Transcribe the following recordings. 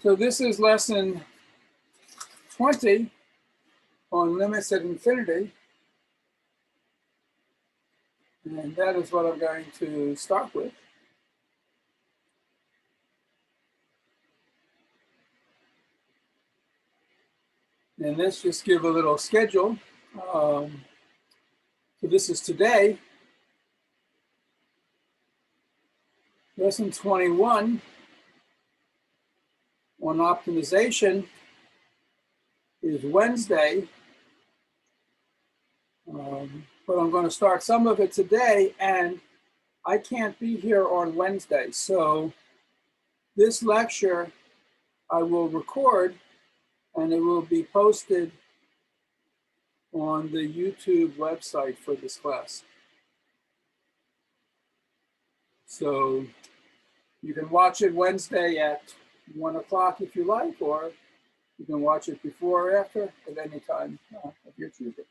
So this is lesson 20 on limits at infinity. And that is what I'm going to start with. And let's just give a little schedule. So this is today. Lesson 21 on optimization is Wednesday. But I'm going to start some of it today, and I can't be here on Wednesday. So this lecture I will record, and it will be posted on the YouTube website for this class. So you can watch it Wednesday at 1 o'clock if you like, or you can watch it before or after at any time of your choosing.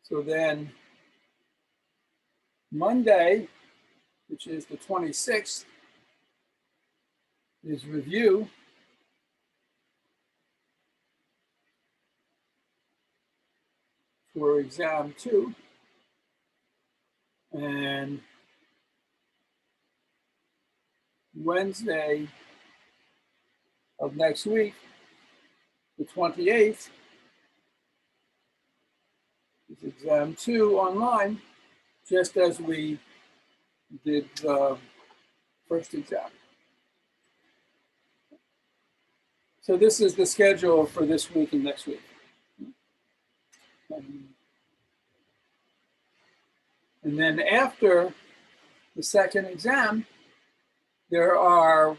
So then Monday, which is the 26th, is review. For exam 2. And Wednesday of next week, the 28th, is exam 2 online, just as we did the first exam. So this is the schedule for this week and next week. And then after the second exam, there are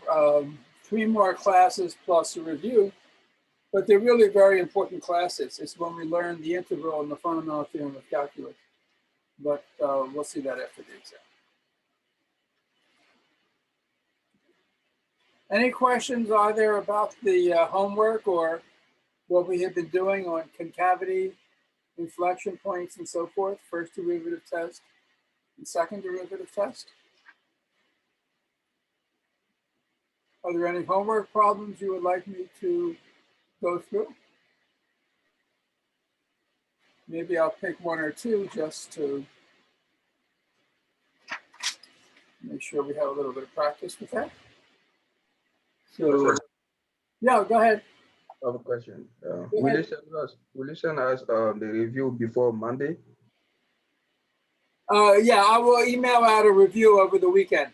3 more classes plus a review, but they're really very important classes. It's when we learn the integral and the fundamental theorem of calculus. But we'll see that after the exam. Any questions are there about the homework or what we have been doing on concavity, inflection points, and so forth? First derivative test and second derivative test. Are there any homework problems you would like me to go through? Maybe I'll pick 1 or 2 just to make sure we have a little bit of practice with that. So, yeah, go ahead. I have a question. Will you send us the review before Monday? Yeah, I will email out a review over the weekend.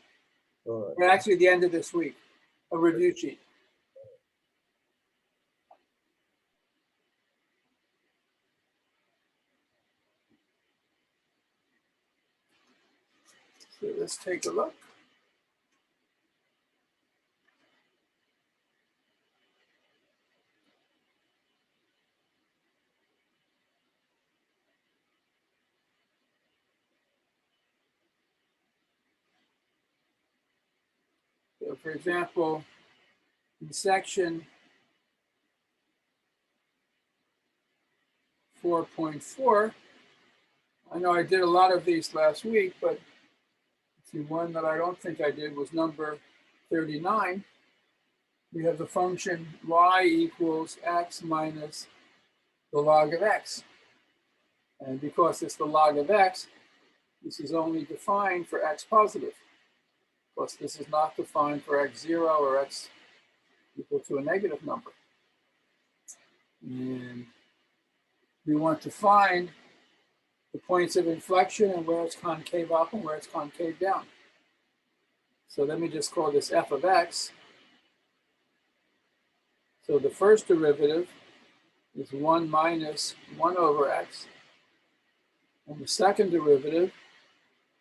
All Or actually the end of this week, a review sheet. So let's take a look. So for example, in section 4.4, I know I did a lot of these last week, but the one that I don't think I did was number 39. We have the function y equals x minus the log of x. And because it's the log of x, this is only defined for x positive. Plus, this is not defined for x0 or x equal to a negative number. And we want to find the points of inflection and where it's concave up and where it's concave down. So let me just call this f of x. So the first derivative is 1 minus 1 over x. And the second derivative,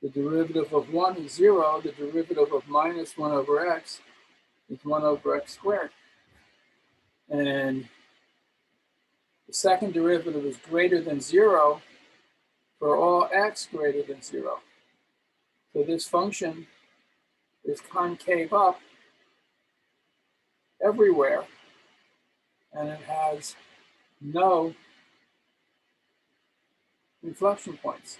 the derivative of 1 is 0. The derivative of minus 1 over x is 1 over x squared. And the second derivative is greater than 0 for all x greater than 0. So this function is concave up everywhere, and it has no inflection points.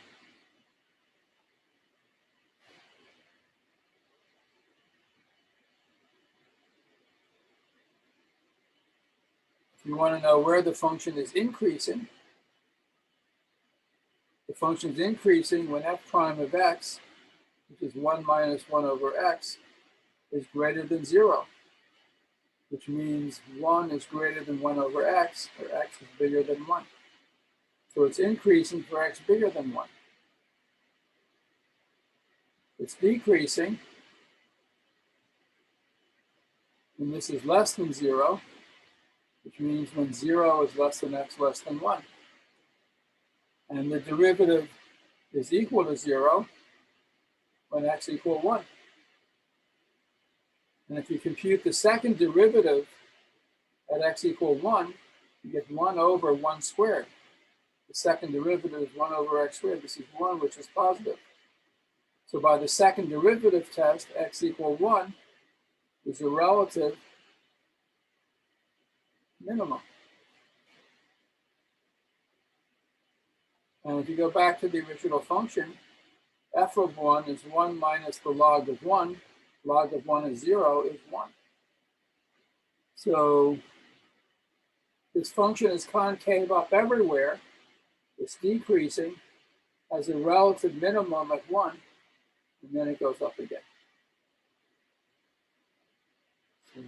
If you want to know where the function is increasing, the function is increasing when f prime of x, which is 1 minus 1 over x, is greater than 0, which means 1 is greater than 1 over x, or x is bigger than 1. So it's increasing for x bigger than 1. It's decreasing when this is less than 0, which means when 0 is less than x less than 1. And the derivative is equal to 0 when x equals 1. And if you compute the second derivative at x equals 1, you get 1 over 1 squared. The second derivative is 1 over x squared. This is 1, which is positive. So by the second derivative test, x equals 1 is a relative minimum. And if you go back to the original function, f of 1 is 1 minus the log of 1. Log of 1 is 0, is 1. So this function is concave up everywhere. It's decreasing, has a relative minimum at 1, and then it goes up again. So,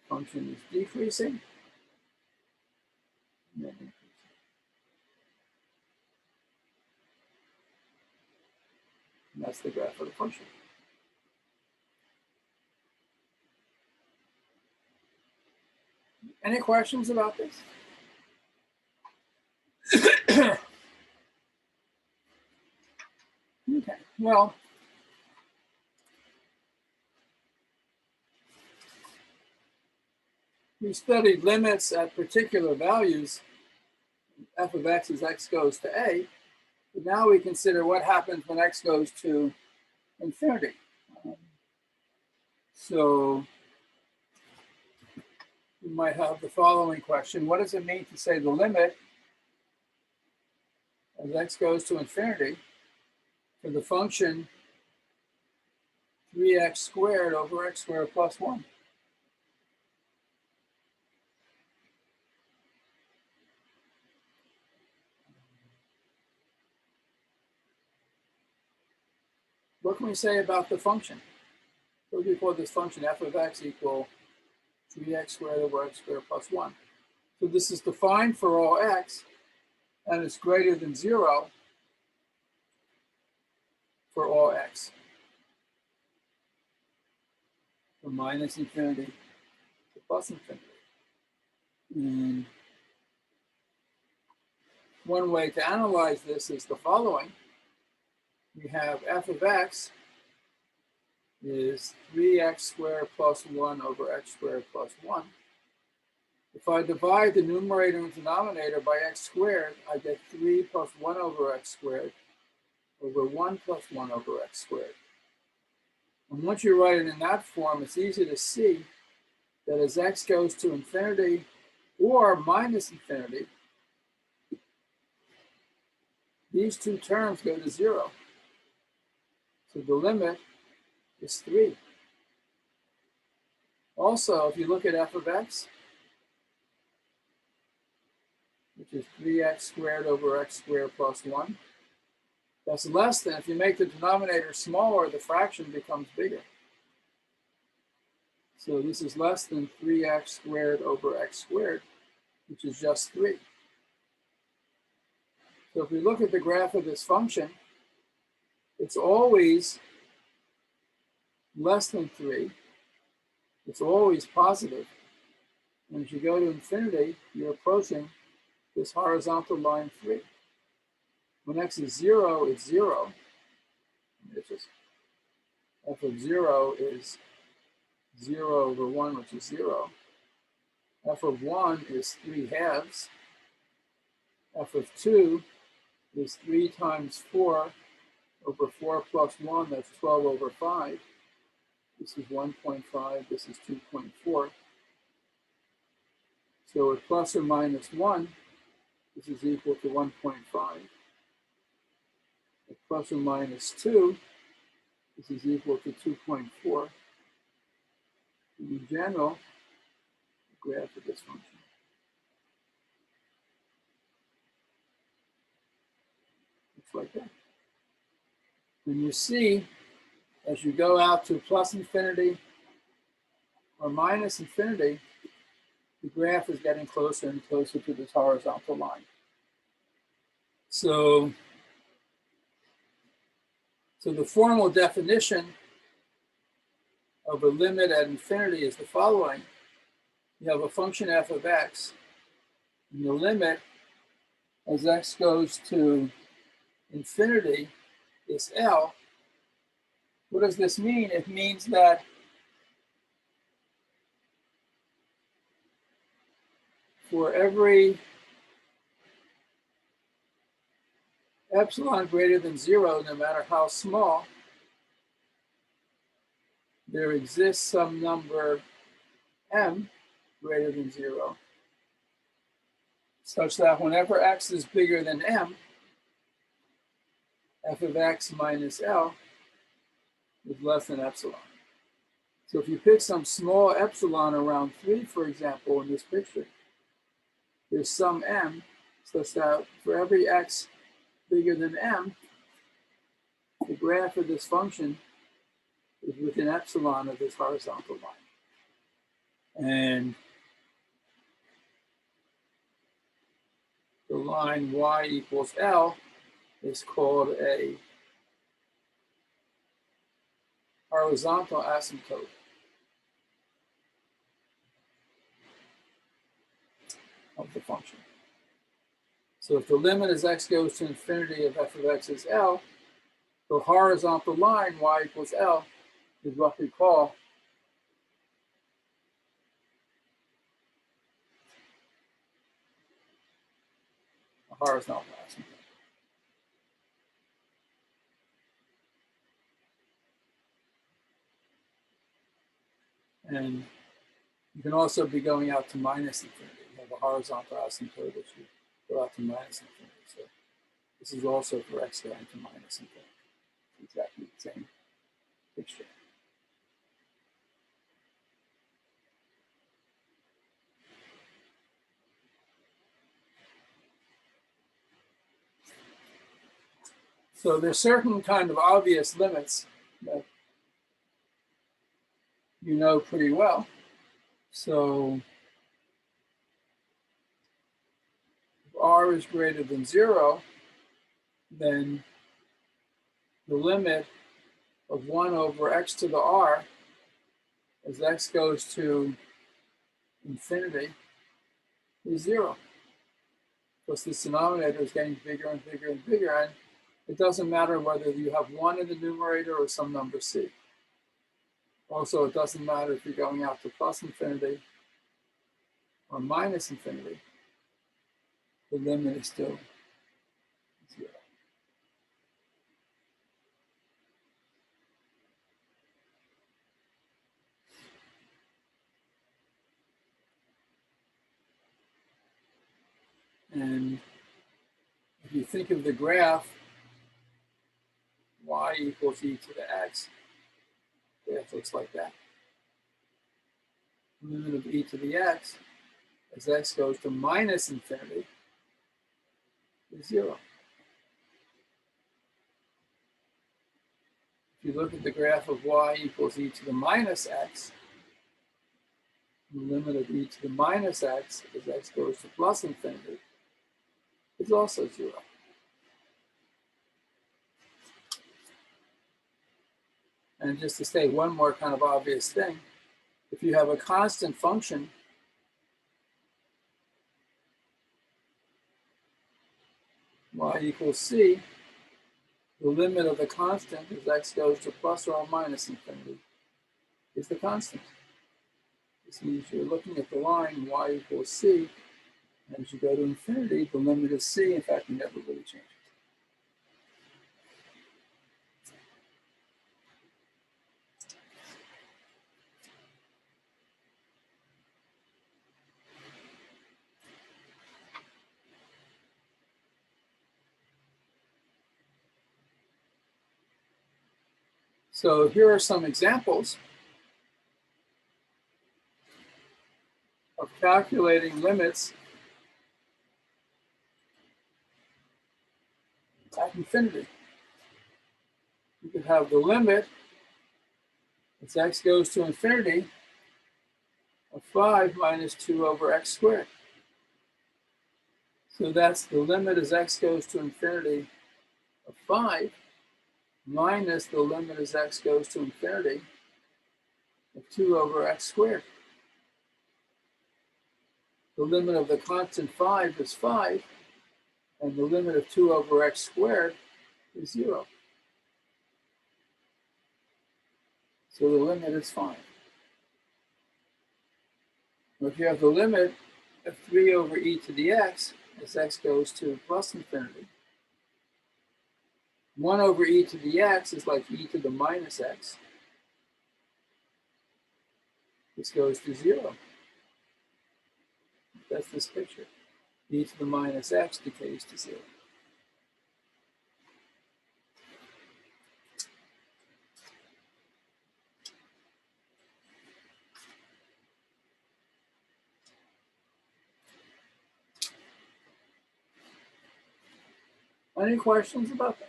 function is decreasing, and then increasing. And that's the graph of the function. Any questions about this? Okay, well, we studied limits at particular values. F of x as x goes to a. But now we consider what happens when x goes to infinity. So you might have the following question. What does it mean to say the limit as x goes to infinity for the function 3x squared over x squared plus 1? What can we say about the function? What do we call this function? F of x equal 3x squared over x squared plus 1. So this is defined for all x, and it's greater than 0 for all x. From minus infinity to plus infinity. And one way to analyze this is the following. We have f of x is 3x squared plus 1 over x squared plus 1. If I divide the numerator and denominator by x squared, I get 3 plus 1 over x squared over 1 plus 1 over x squared. And once you write it in that form, it's easy to see that as x goes to infinity or minus infinity, these two terms go to 0. So the limit is 3. Also, if you look at f of x, which is 3x squared over x squared plus 1, that's less than, if you make the denominator smaller, the fraction becomes bigger. So this is less than 3x squared over x squared, which is just 3. So if we look at the graph of this function, it's always less than 3. It's always positive. And as you go to infinity, you're approaching this horizontal line 3. When x is 0, it's 0. It's just f of 0 is 0 over 1, which is 0. F of 1 is 3 halves. F of 2 is 3 times 4 over 4 plus 1, that's 12 over 5. This is 1.5, this is 2.4. So at plus or minus 1, this is equal to 1.5. At plus or minus 2, this is equal to 2.4. in general, the graph of this function. Looks like that. And you see, as you go out to plus infinity or minus infinity, the graph is getting closer and closer to this horizontal line. So the formal definition of a limit at infinity is the following. You have a function f of x, and the limit as x goes to infinity is L. What does this mean? It means that for every epsilon greater than 0, no matter how small, there exists some number m greater than 0, such that whenever x is bigger than m, f of x minus L is less than epsilon. So if you pick some small epsilon around 3, for example, in this picture, there's some m such that for every x bigger than m, the graph of this function is within epsilon of this horizontal line. And the line y equals L is called a horizontal asymptote. Of the function. So if the limit as x goes to infinity of f of x is L, the horizontal line y equals L is what we call a horizontal asymptote. And you can also be going out to minus infinity. You have a horizontal asymptote which you go out to minus infinity. So this is also for x going to minus infinity. It's exactly the same picture. So there's certain kind of obvious limits that you know pretty well. So if r is greater than 0, then the limit of 1 over x to the r as x goes to infinity is 0. Because this denominator is getting bigger and bigger and bigger, and it doesn't matter whether you have 1 in the numerator or some number c. Also, it doesn't matter if you're going out to plus infinity or minus infinity. The limit is still 0. And if you think of the graph, y equals e to the x, the graph looks like that. The limit of e to the x as x goes to minus infinity is 0. If you look at the graph of y equals e to the minus x, the limit of e to the minus x as x goes to plus infinity is also 0. And just to state one more kind of obvious thing, if you have a constant function y equals c, the limit of the constant as x goes to plus or minus infinity is the constant. This means you're looking at the line y equals c, and as you go to infinity, the limit is c. In fact, you never really change it. So here are some examples calculating limits at infinity. You could have the limit as x goes to infinity of 5 minus 2 over x squared. So that's the limit as x goes to infinity of 5 minus the limit as x goes to infinity of 2 over x squared. The limit of the constant 5 is 5, and the limit of 2 over x squared is 0. So the limit is 5. If you have the limit of 3 over e to the x as x goes to plus infinity, 1 over e to the x is like e to the minus x. This goes to 0. That's this picture. E to the minus x decays to 0. Any questions about this?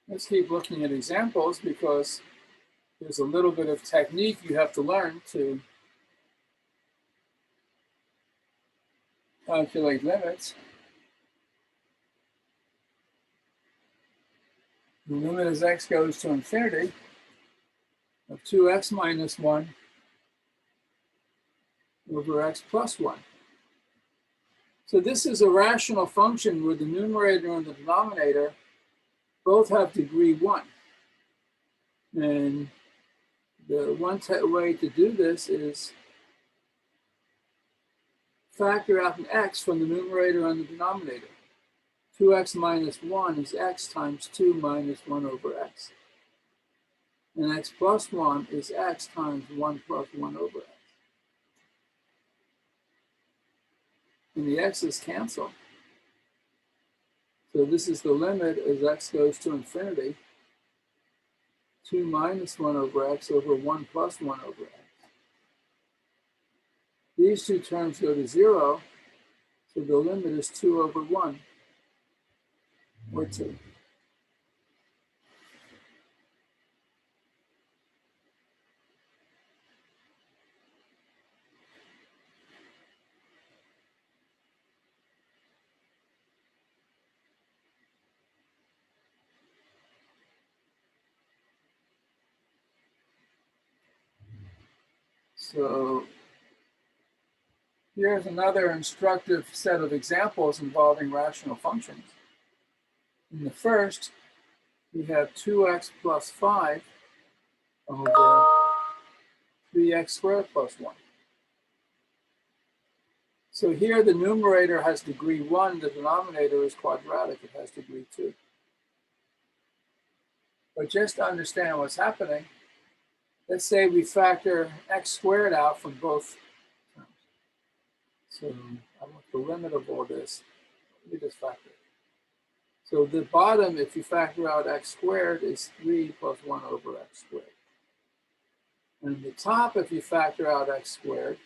Let's keep looking at examples because there's a little bit of technique you have to learn to calculate limits. The limit as x goes to infinity of 2x minus 1 over x plus 1. So this is a rational function where the numerator and the denominator both have degree 1. And the one way to do this is factor out an x from the numerator and the denominator. 2x minus 1 is x times 2 minus 1 over x. And x plus 1 is x times 1 plus 1 over x. And the x's cancel. So this is the limit as x goes to infinity. 2 minus 1 over x over 1 plus 1 over x. These two terms go to 0, so the limit is 2 over 1, or 2. So here's another instructive set of examples involving rational functions. In the first, we have 2x plus 5 over 3x squared plus 1. So here the numerator has degree 1, the denominator is quadratic, it has degree 2. But just to understand what's happening, let's say we factor x squared out from both terms. So I want the limit of all this. Let me just factor it. So the bottom, if you factor out x squared, is 3 plus 1 over x squared. And the top, if you factor out x squared,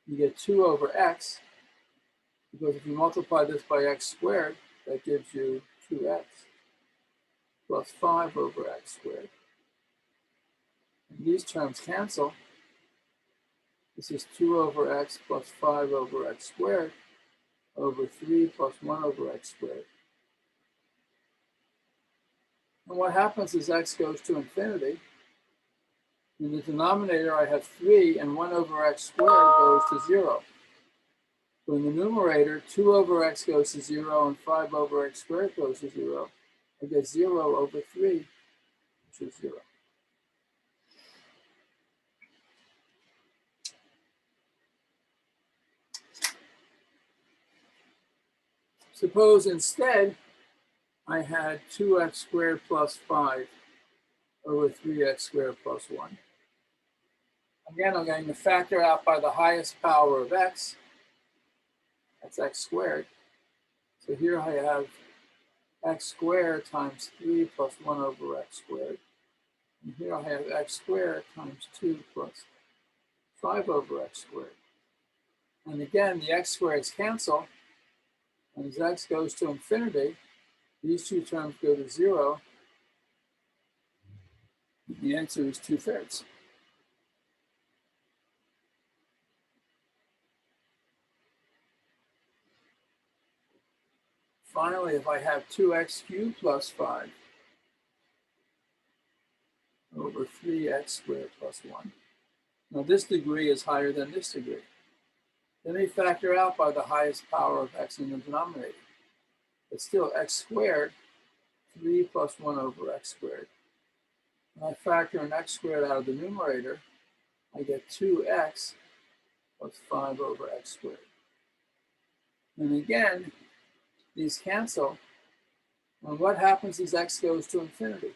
you get 2 over x, because if you multiply this by x squared, that gives you 2x plus 5 over x squared. And these terms cancel. This is 2 over x plus 5 over x squared over 3 plus 1 over x squared. And what happens is x goes to infinity. In the denominator, I have 3, and 1 over x squared goes to 0. So in the numerator, 2 over x goes to 0, and 5 over x squared goes to 0. I get 0 over 3, which is 0. Suppose instead I had 2x squared plus 5 over 3x squared plus 1. Again, I'm going to factor out by the highest power of x. That's x squared. So here I have x squared times 3 plus 1 over x squared. And here I have x squared times 2 plus 5 over x squared. And again, the x squareds cancel. And as x goes to infinity, these two terms go to 0. The answer is 2/3. Finally, if I have 2x cubed plus 5 over 3x squared plus 1. Now this degree is higher than this degree. Let me factor out by the highest power of x in the denominator. It's still x squared, 3 plus 1 over x squared. When I factor an x squared out of the numerator, I get 2x plus 5 over x squared. And again, these cancel. And what happens as x goes to infinity?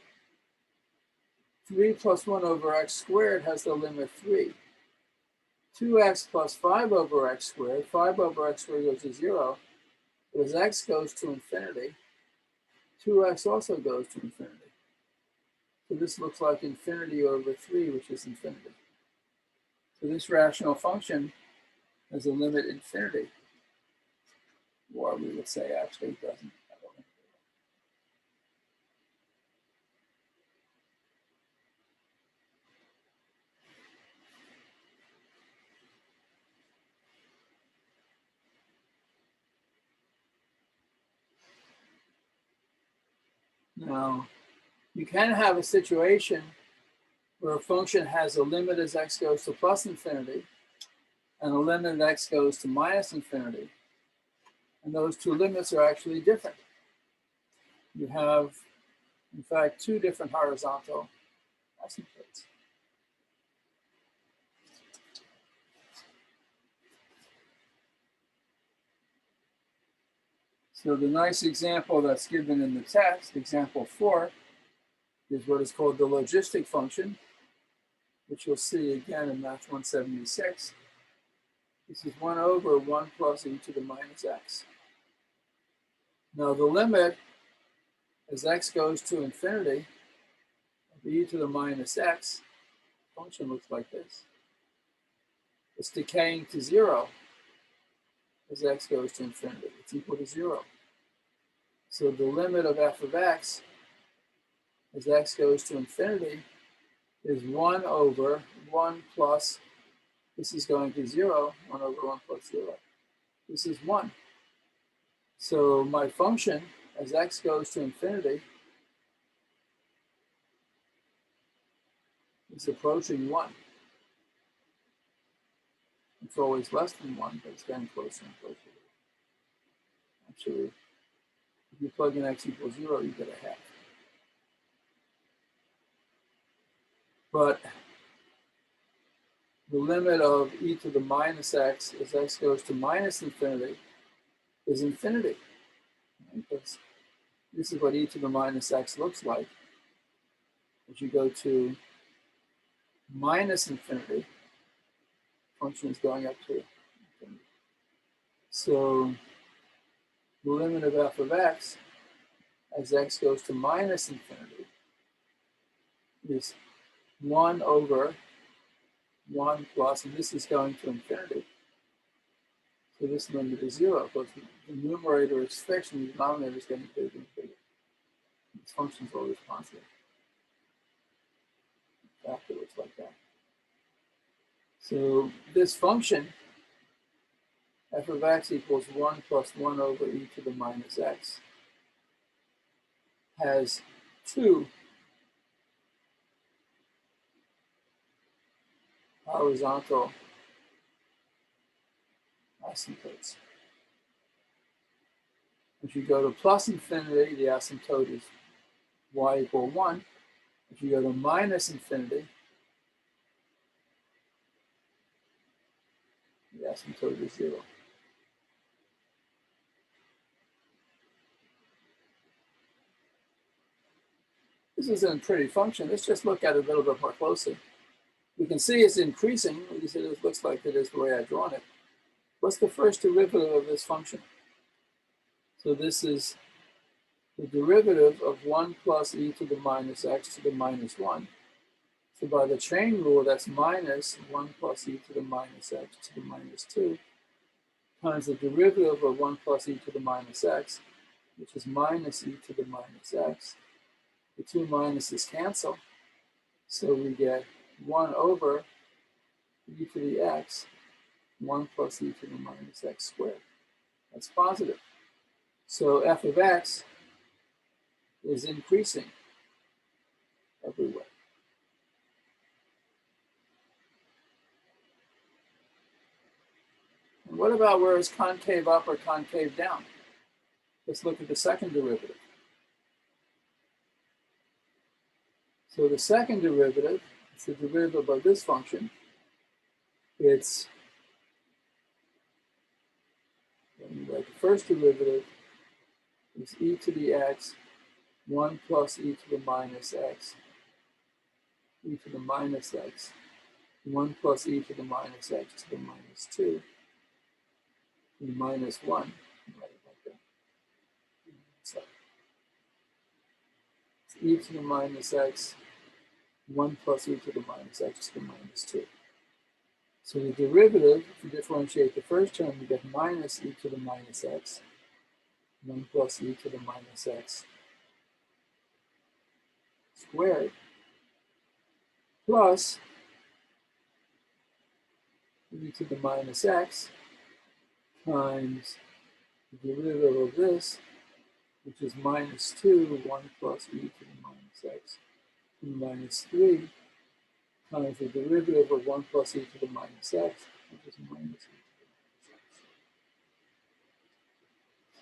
3 plus 1 over x squared has the limit 3. 2x plus 5 over x squared, 5 over x squared goes to 0. But as x goes to infinity, 2x also goes to infinity. So this looks like infinity over 3, which is infinity. So this rational function has a limit infinity. Or we would say actually it doesn't have a limit. Now, you can have a situation where a function has a limit as x goes to plus infinity and a limit as x goes to minus infinity. And those two limits are actually different. You have, in fact, two different horizontal asymptotes. So the nice example that's given in the text, example 4, is what is called the logistic function, which you'll see again in Math 176. This is 1 over 1 plus e to the minus x. Now the limit as x goes to infinity of e to the minus x, function looks like this. It's decaying to 0 as x goes to infinity. It's equal to 0. So the limit of f of x as x goes to infinity is 1 over 1 plus, this is going to 0, 1 over 1 plus 0. This is 1. So my function as x goes to infinity is approaching 1. It's always less than 1, but it's getting closer and closer. Actually, if you plug in x equals 0, you get a half. But the limit of e to the minus x as x goes to minus infinity is infinity. Because this is what e to the minus x looks like. As you go to minus infinity, function is going up to infinity. So the limit of f of x as x goes to minus infinity is 1 over 1 plus, and this is going to infinity. So this limit is 0, because the numerator is fixed and the denominator is getting bigger and bigger. This function is always positive. Afterwards, like that. So this function, f of x equals 1 plus 1 over e to the minus x, has two horizontal asymptotes. If you go to plus infinity, the asymptote is y equal 1. If you go to minus infinity, the asymptote is 0. This isn't a pretty function. Let's just look at it a little bit more closely. We can see it's increasing. At least it looks like it is the way I've drawn it. What's the first derivative of this function? So this is the derivative of 1 plus e to the minus x to the minus 1. So by the chain rule, that's minus 1 plus e to the minus x to the minus 2 times the derivative of 1 plus e to the minus x, which is minus e to the minus x. The two minuses cancel, so we get 1 over e to the x, 1 plus e to the minus x squared. That's positive. So f of x is increasing everywhere. And what about where it's concave up or concave down? Let's look at the second derivative. So the second derivative is the derivative of this function. It's the first derivative is e to the x, 1 plus e to the minus x, e to the minus x, 1 plus e to the minus x to the minus 2, to the minus 1. Right, like that. So it's e to the minus x, 1 plus e to the minus x to the minus 2. So the derivative, if you differentiate the first term, you get minus e to the minus x, 1 plus e to the minus x squared, plus e to the minus x times the derivative of this, which is minus 2, 1 plus e to the minus x to the minus 3, times the derivative of 1 plus e to the minus x, which is minus e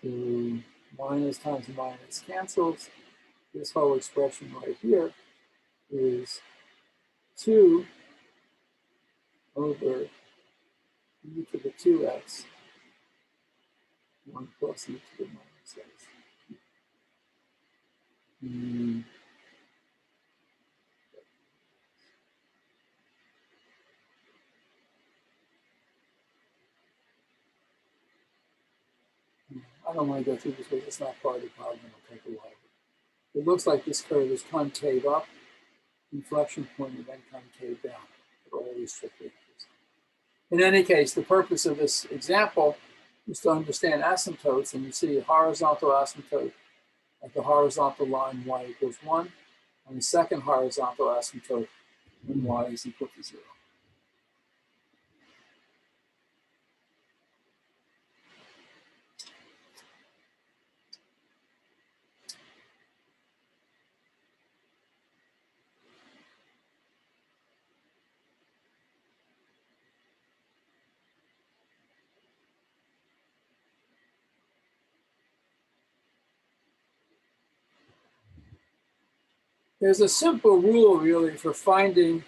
to the minus x. So minus times minus cancels. This whole expression right here is 2 over e to the 2x, 1 plus e to the minus x. I don't want to go through this because it's not part of the problem. It'll take a while. It looks like this curve is concave up, inflection point, and then concave down for all these triple integers. In any case, the purpose of this example is to understand asymptotes, and you see a horizontal asymptote at the horizontal line y equals 1, and the second horizontal asymptote when y is equal to 0. There's a simple rule, really, for finding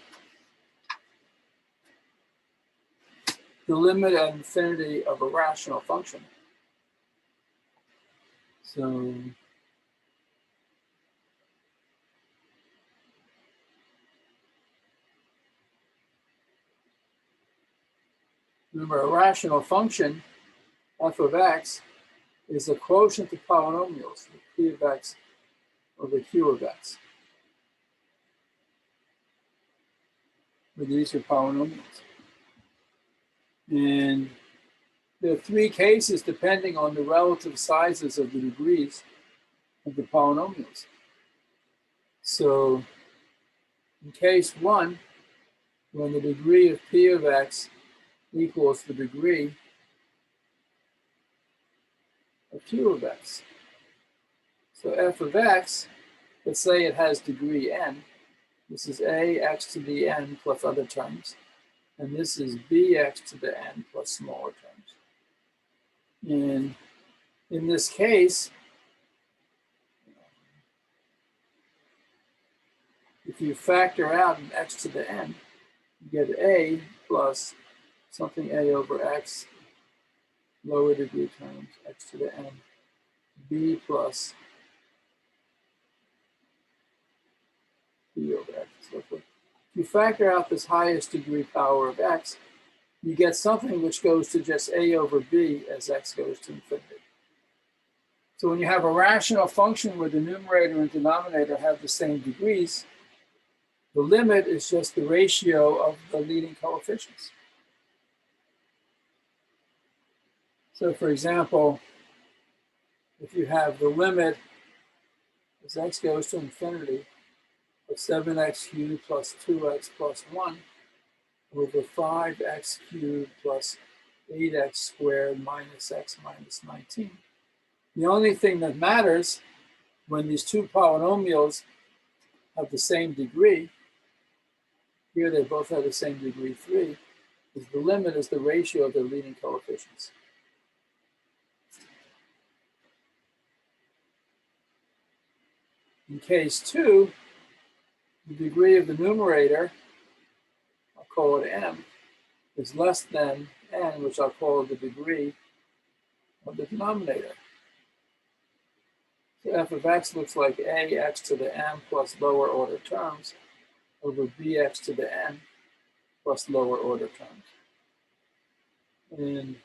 the limit at infinity of a rational function. So remember, a rational function, f of x, is a quotient of polynomials, p of x over q of x. But these are polynomials. And there are three cases depending on the relative sizes of the degrees of the polynomials. So in case 1, when the degree of p of x equals the degree of q of x. So f of x, let's say it has degree n. This is a x to the n plus other terms. And this is bx to the n plus smaller terms. And in this case, if you factor out an x to the n, you get a plus something a over x, lower degree terms, x to the n, b plus b over x, and so forth. If you factor out this highest degree power of x, you get something which goes to just a over b as x goes to infinity. So when you have a rational function where the numerator and denominator have the same degrees, the limit is just the ratio of the leading coefficients. So for example, if you have the limit as x goes to infinity of 7x cubed plus 2x plus 1 over 5x cubed plus 8x squared minus x minus 19. The only thing that matters when these two polynomials have the same degree, here they both have the same degree 3, is the limit is the ratio of their leading coefficients. In case 2, the degree of the numerator, I'll call it m, is less than n, which I'll call the degree of the denominator. So f of x looks like ax to the m plus lower order terms over bx to the n plus lower order terms. And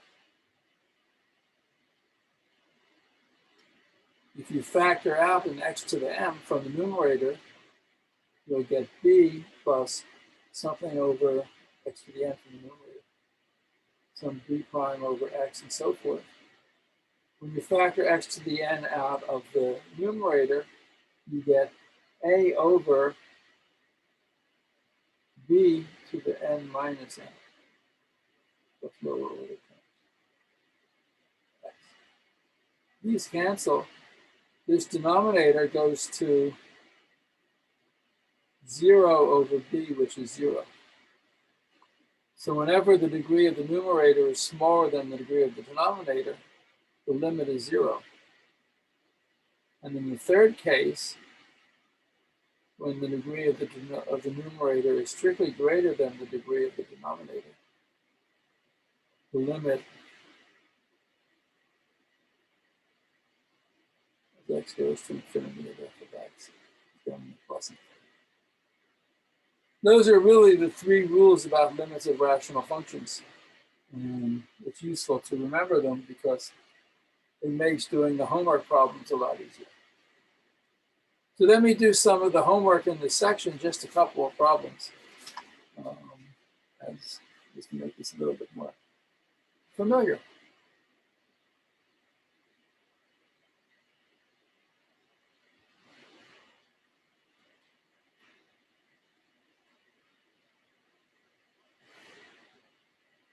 if you factor out an x to the m from the numerator, you'll get b plus something over x to the n from the numerator, some b prime over x and so forth. When you factor x to the n out of the numerator, you get a over b to the n minus n. That's lower order terms. These cancel. This denominator goes to 0 over b, which is 0. So whenever the degree of the numerator is smaller than the degree of the denominator, the limit is 0. And in the third case, when the degree of the numerator is strictly greater than the degree of the denominator, the limit as x goes to infinity of f of x is going to plus infinity. Those are really the three rules about limits of rational functions. And it's useful to remember them because it makes doing the homework problems a lot easier. So let me do some of the homework in this section, just a couple of problems, just to make this a little bit more familiar.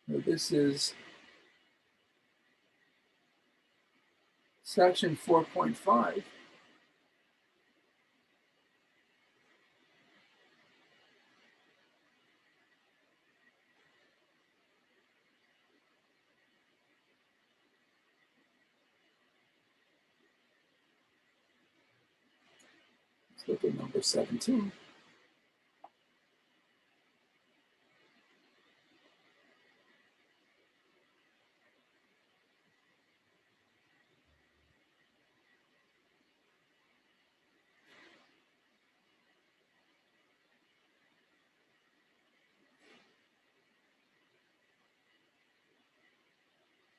Now this is section 4.5. Let's look at number 17.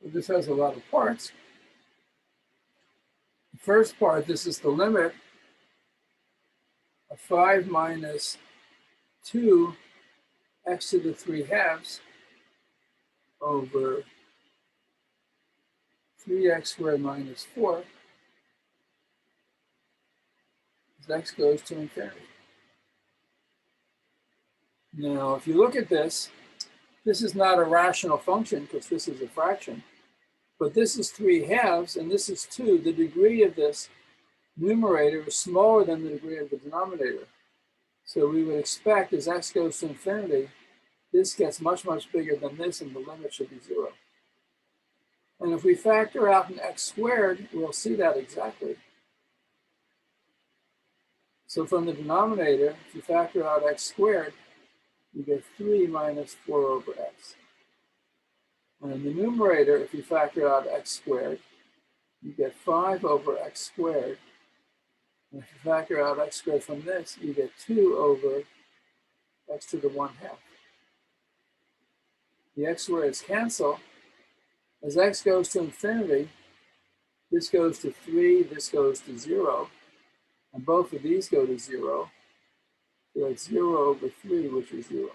This has a lot of parts. The first part, this is the limit of 5 minus 2 x to the 3 halves over 3x squared minus 4 as x goes to infinity. Now, if you look at this, this is not a rational function because this is a fraction, but this is 3 halves and this is 2. The degree of this numerator is smaller than the degree of the denominator. So we would expect as x goes to infinity, this gets much, much bigger than this and the limit should be 0. And if we factor out an x squared, we'll see that exactly. So from the denominator, if you factor out x squared, you get 3 minus 4 over x. And in the numerator, if you factor out x squared, you get 5 over x squared. And if you factor out x squared from this, you get 2 over x to the 1 half. The x squareds cancel. As x goes to infinity, This goes to 3, this goes to 0, and both of these go to 0. So it's 0 over 3, which is 0.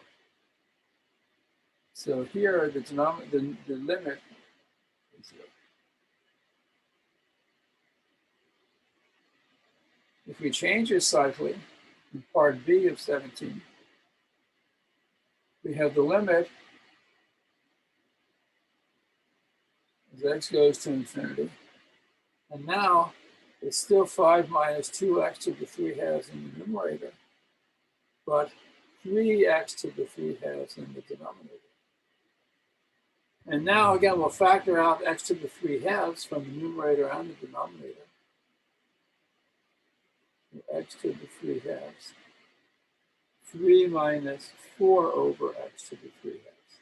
So here, the limit is 0. If we change this slightly, in part B of 17, we have the limit as x goes to infinity. And now it's still 5 minus 2x to the 3 halves in the numerator, but 3x to the 3 halves in the denominator. And now again, we'll factor out x to the 3 halves from the numerator and the denominator. X to the 3 halves. 3 minus 4 over x to the 3 halves.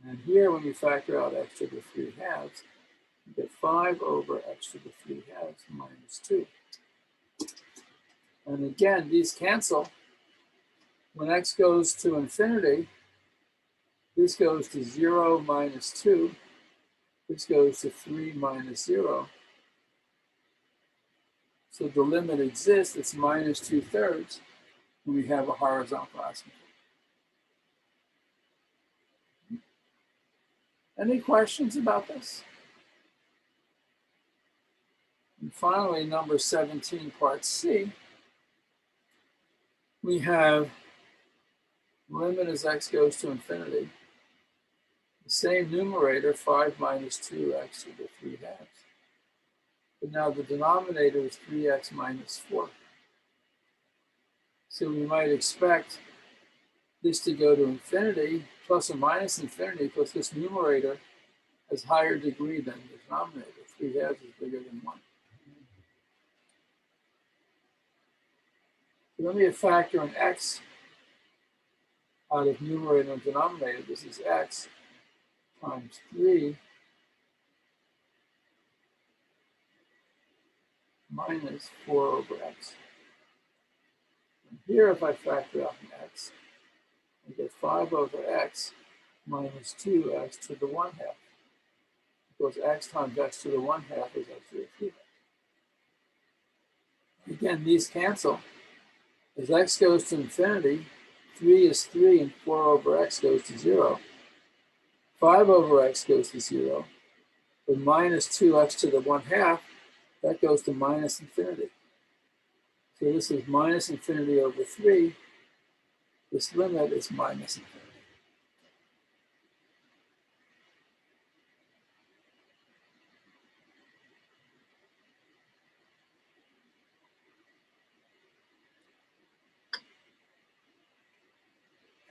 And here, when you factor out x to the 3 halves, you get 5 over x to the 3 halves minus 2. And again, these cancel. When x goes to infinity, this goes to 0 minus 2. This goes to 3 minus 0. So the limit exists, it's minus 2/3, when we have a horizontal asymptote. Any questions about this? And finally, number 17, part C, we have limit as x goes to infinity. The same numerator, 5 minus 2x to the 3 halves. But now the denominator is 3x minus 4. So we might expect this to go to infinity, plus or minus infinity, because this numerator has higher degree than the denominator. 3 halves is bigger than 1. So let me factor in x out of numerator and denominator. This is x times 3 minus 4 over x. And here, if I factor out an x, I get 5 over x minus 2x to the 1 half. Because x times x to the 1 half is actually a 3 half. Again, these cancel. As x goes to infinity, 3 is 3 and 4 over x goes to 0. 5 over x goes to 0. But minus 2x to the 1 half, that goes to minus infinity. So this is minus infinity over 3. This limit is minus infinity.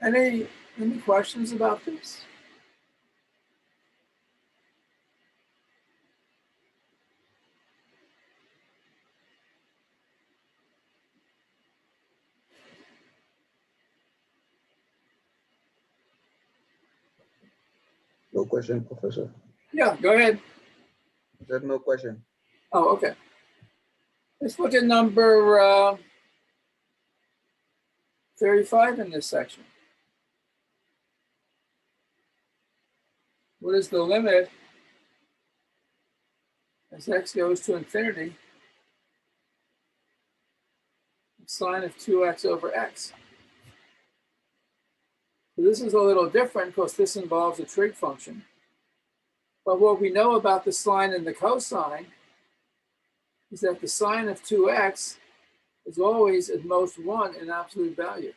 Any questions about this? No question, Professor. Yeah, go ahead. There's no question. Oh, okay. Let's look at number 35 in this section. What is the limit as x goes to infinity? Sine of 2x over x. So this is a little different because this involves a trig function. But what we know about the sine and the cosine is that the sine of 2x is always at most 1 in absolute value.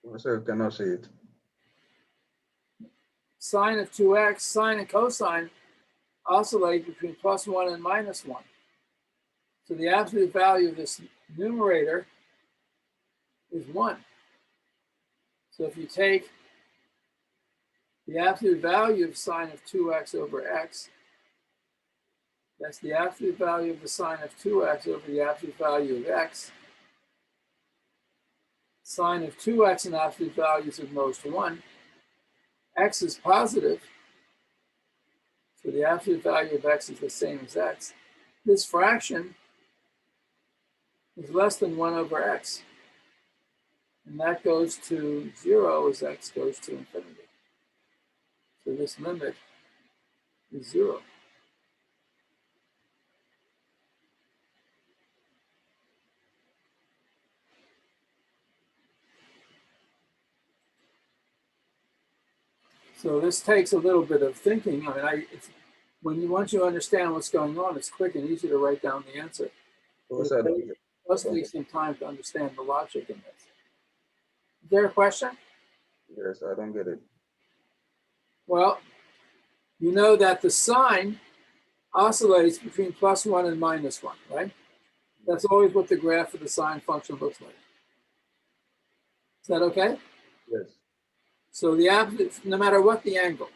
Professor, you cannot say it. Sine of 2x, sine and cosine oscillate between plus 1 and minus 1. So the absolute value of this numerator is 1. So if you take the absolute value of sine of 2x over x, that's the absolute value of the sine of 2x over the absolute value of x. Sine of 2x in absolute values of most 1. X is positive, so the absolute value of x is the same as x. This fraction is less than 1 over x. And that goes to 0 as x goes to infinity. So this limit is 0. So this takes a little bit of thinking. I mean, once you understand what's going on, it's quick and easy to write down the answer. But it does take some time to understand the logic in this. Is there a question? Yes, I don't get it. Well, you know that the sine oscillates between +1 and -1, right? That's always what the graph of the sine function looks like. Is that okay? Yes. So the absolute, no matter what the angle,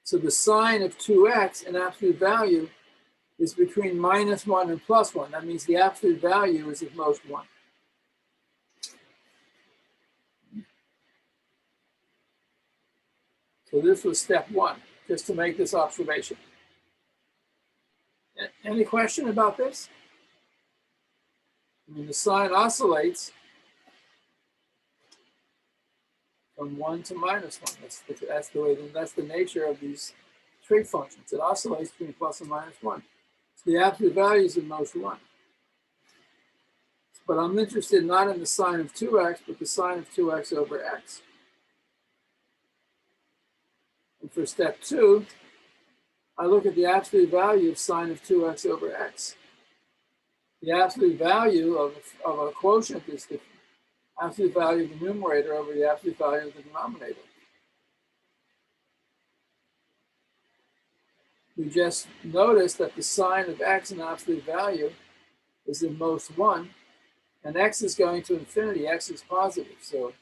so the sine of 2x in absolute value is between -1 and +1. That means the absolute value is at most 1. So this was step 1, just to make this observation. Any question about this? I mean, the sine oscillates from 1 to -1. That's the way. That's the nature of these trig functions. It oscillates between + and -1. So the absolute value is at most 1. But I'm interested not in the sine of 2x, but the sine of 2x over x. And for step 2, I look at the absolute value of sine of 2x over x. The absolute value of a quotient is the absolute value of the numerator over the absolute value of the denominator. We just noticed that the sine of x in absolute value is at most 1, and x is going to infinity. X is positive, so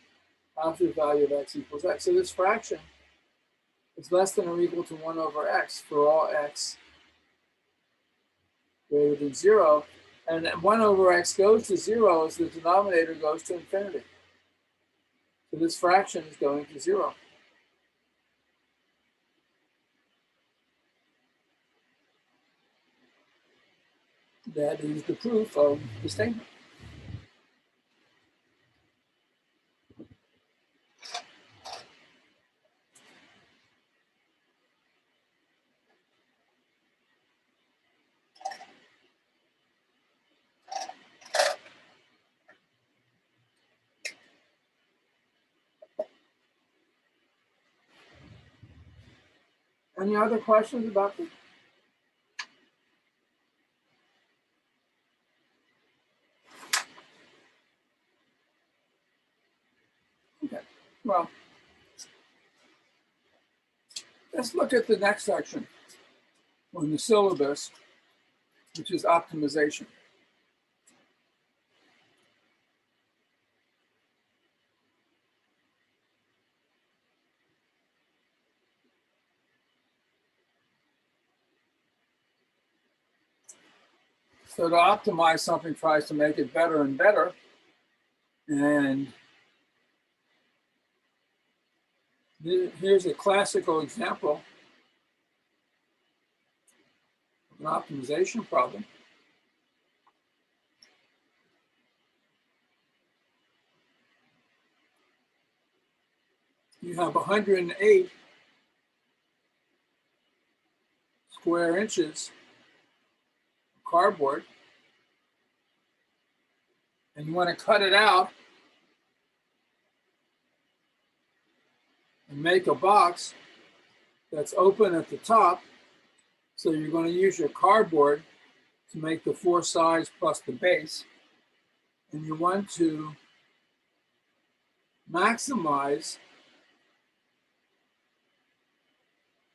absolute value of x equals x. So this fraction is less than or equal to 1 over x for all x greater than 0. And 1 over x goes to 0 as the denominator goes to infinity. So this fraction is going to 0. That is the proof of the statement. Any other questions about this? Okay, well, let's look at the next section on the syllabus, which is optimization. So to optimize something tries to make it better and better. And here's a classical example of an optimization problem. You have 108 square inches of cardboard, and you want to cut it out and make a box that's open at the top. So you're going to use your cardboard to make the 4 sides plus the base. And you want to maximize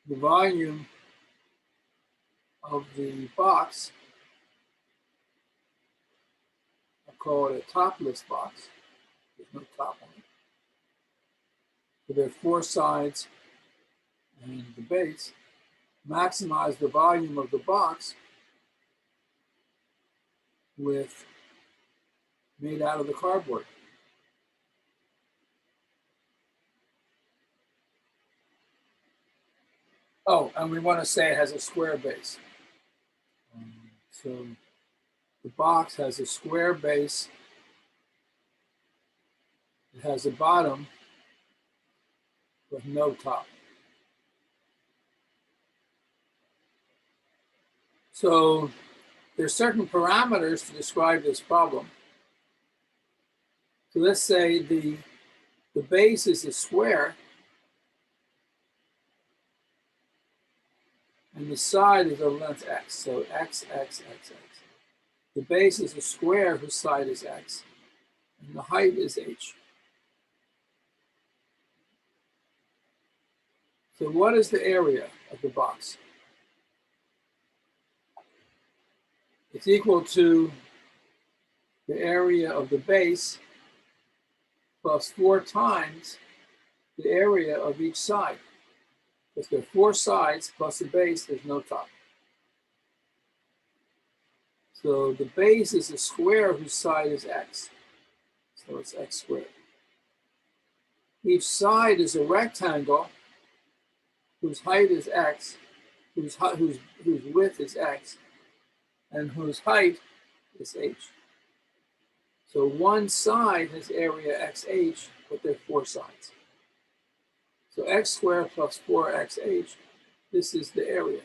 the volume of the box. I call it a topless box. There's no top on it. So there are 4 sides and the base. Maximize the volume of the box with made out of the cardboard. Oh, and we want to say it has a square base. So the box has a square base. It has a bottom with no top. So there's certain parameters to describe this problem. So let's say the base is a square and the side is of length x. So x, x, x, x. The base is a square whose side is x, and the height is h. So what is the area of the box? It's equal to the area of the base plus 4 times the area of each side. If there are 4 sides plus the base, there's no top. So the base is a square whose side is x. So it's x squared. Each side is a rectangle whose height is x, whose width is x, and whose height is h. So one side has area xh, but there are 4 sides. So x squared plus 4xh, this is the area.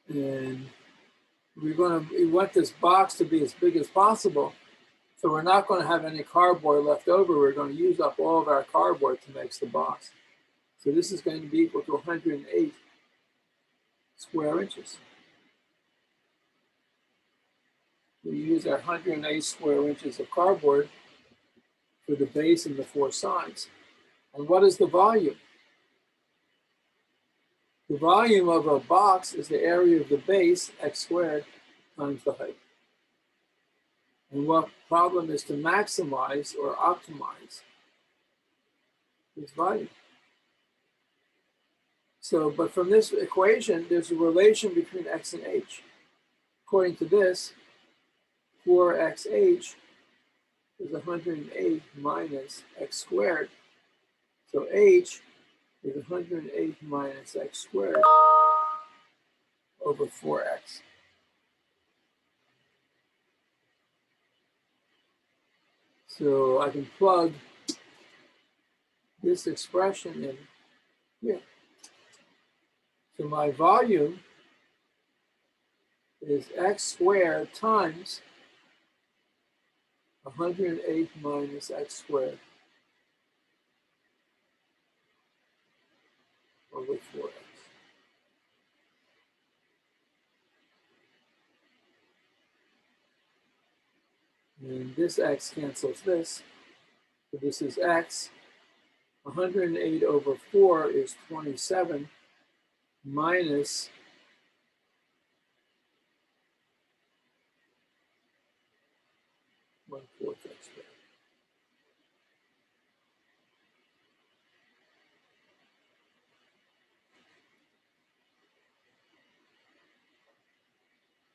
And we want this box to be as big as possible. So we're not going to have any cardboard left over. We're going to use up all of our cardboard to make the box. So this is going to be equal to 108 square inches. We use our 108 square inches of cardboard for the base and the 4 sides. And what is the volume? The volume of a box is the area of the base, x squared, times the height. And what problem is to maximize or optimize this volume? So, but from this equation, there's a relation between x and h. According to this, 4xh is 108 minus x squared. So h is 108 minus x squared over 4x. So I can plug this expression in here. So my volume is x squared times 108 minus x squared over 4x. And this x cancels this. So this is x. 108 over 4 is 27 minus 1/4 x squared.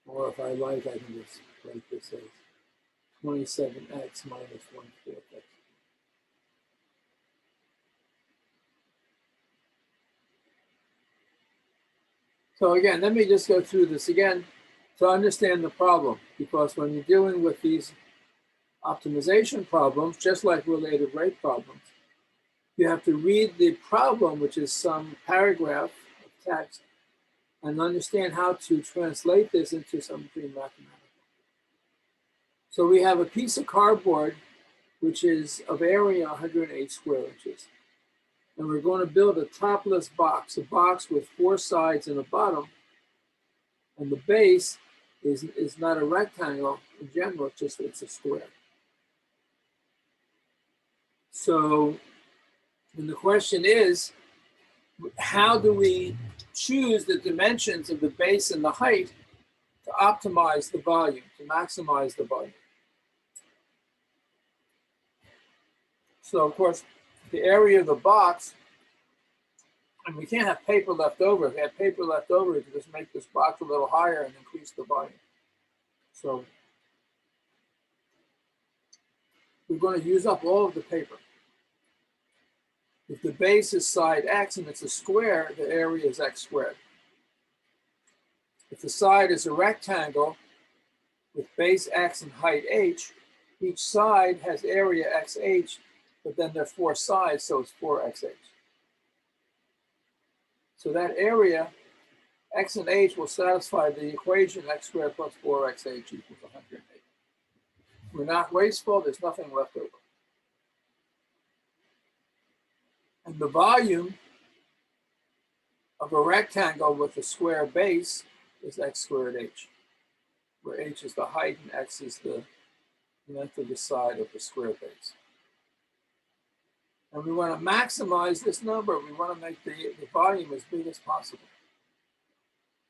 Or if I like, I can just write this as 27x minus 1/4 x. So again, let me just go through this again to understand the problem, because when you're dealing with these optimization problems, just like related rate problems, you have to read the problem, which is some paragraph of text, and understand how to translate this into something mathematical. So we have a piece of cardboard, which is of area 108 square inches. And we're going to build a topless box, a box with 4 sides and a bottom. And the base is not a rectangle in general, just it's a square. So, and the question is, how do we choose the dimensions of the base and the height to optimize the volume, to maximize the volume? So, of course, the area of the box, and we can't have paper left over. If we had paper left over, we could just make this box a little higher and increase the volume. So we're going to use up all of the paper. If the base is side x and it's a square, the area is x squared. If the side is a rectangle with base x and height h, each side has area xh but then there are 4 sides, so it's 4xh. So that area, x and h, will satisfy the equation x squared plus 4xh equals 108. We're not wasteful, there's nothing left over. And the volume of a rectangle with a square base is x squared h, where h is the height and x is the length of the side of the square base. And we want to maximize this number. We want to make the volume as big as possible.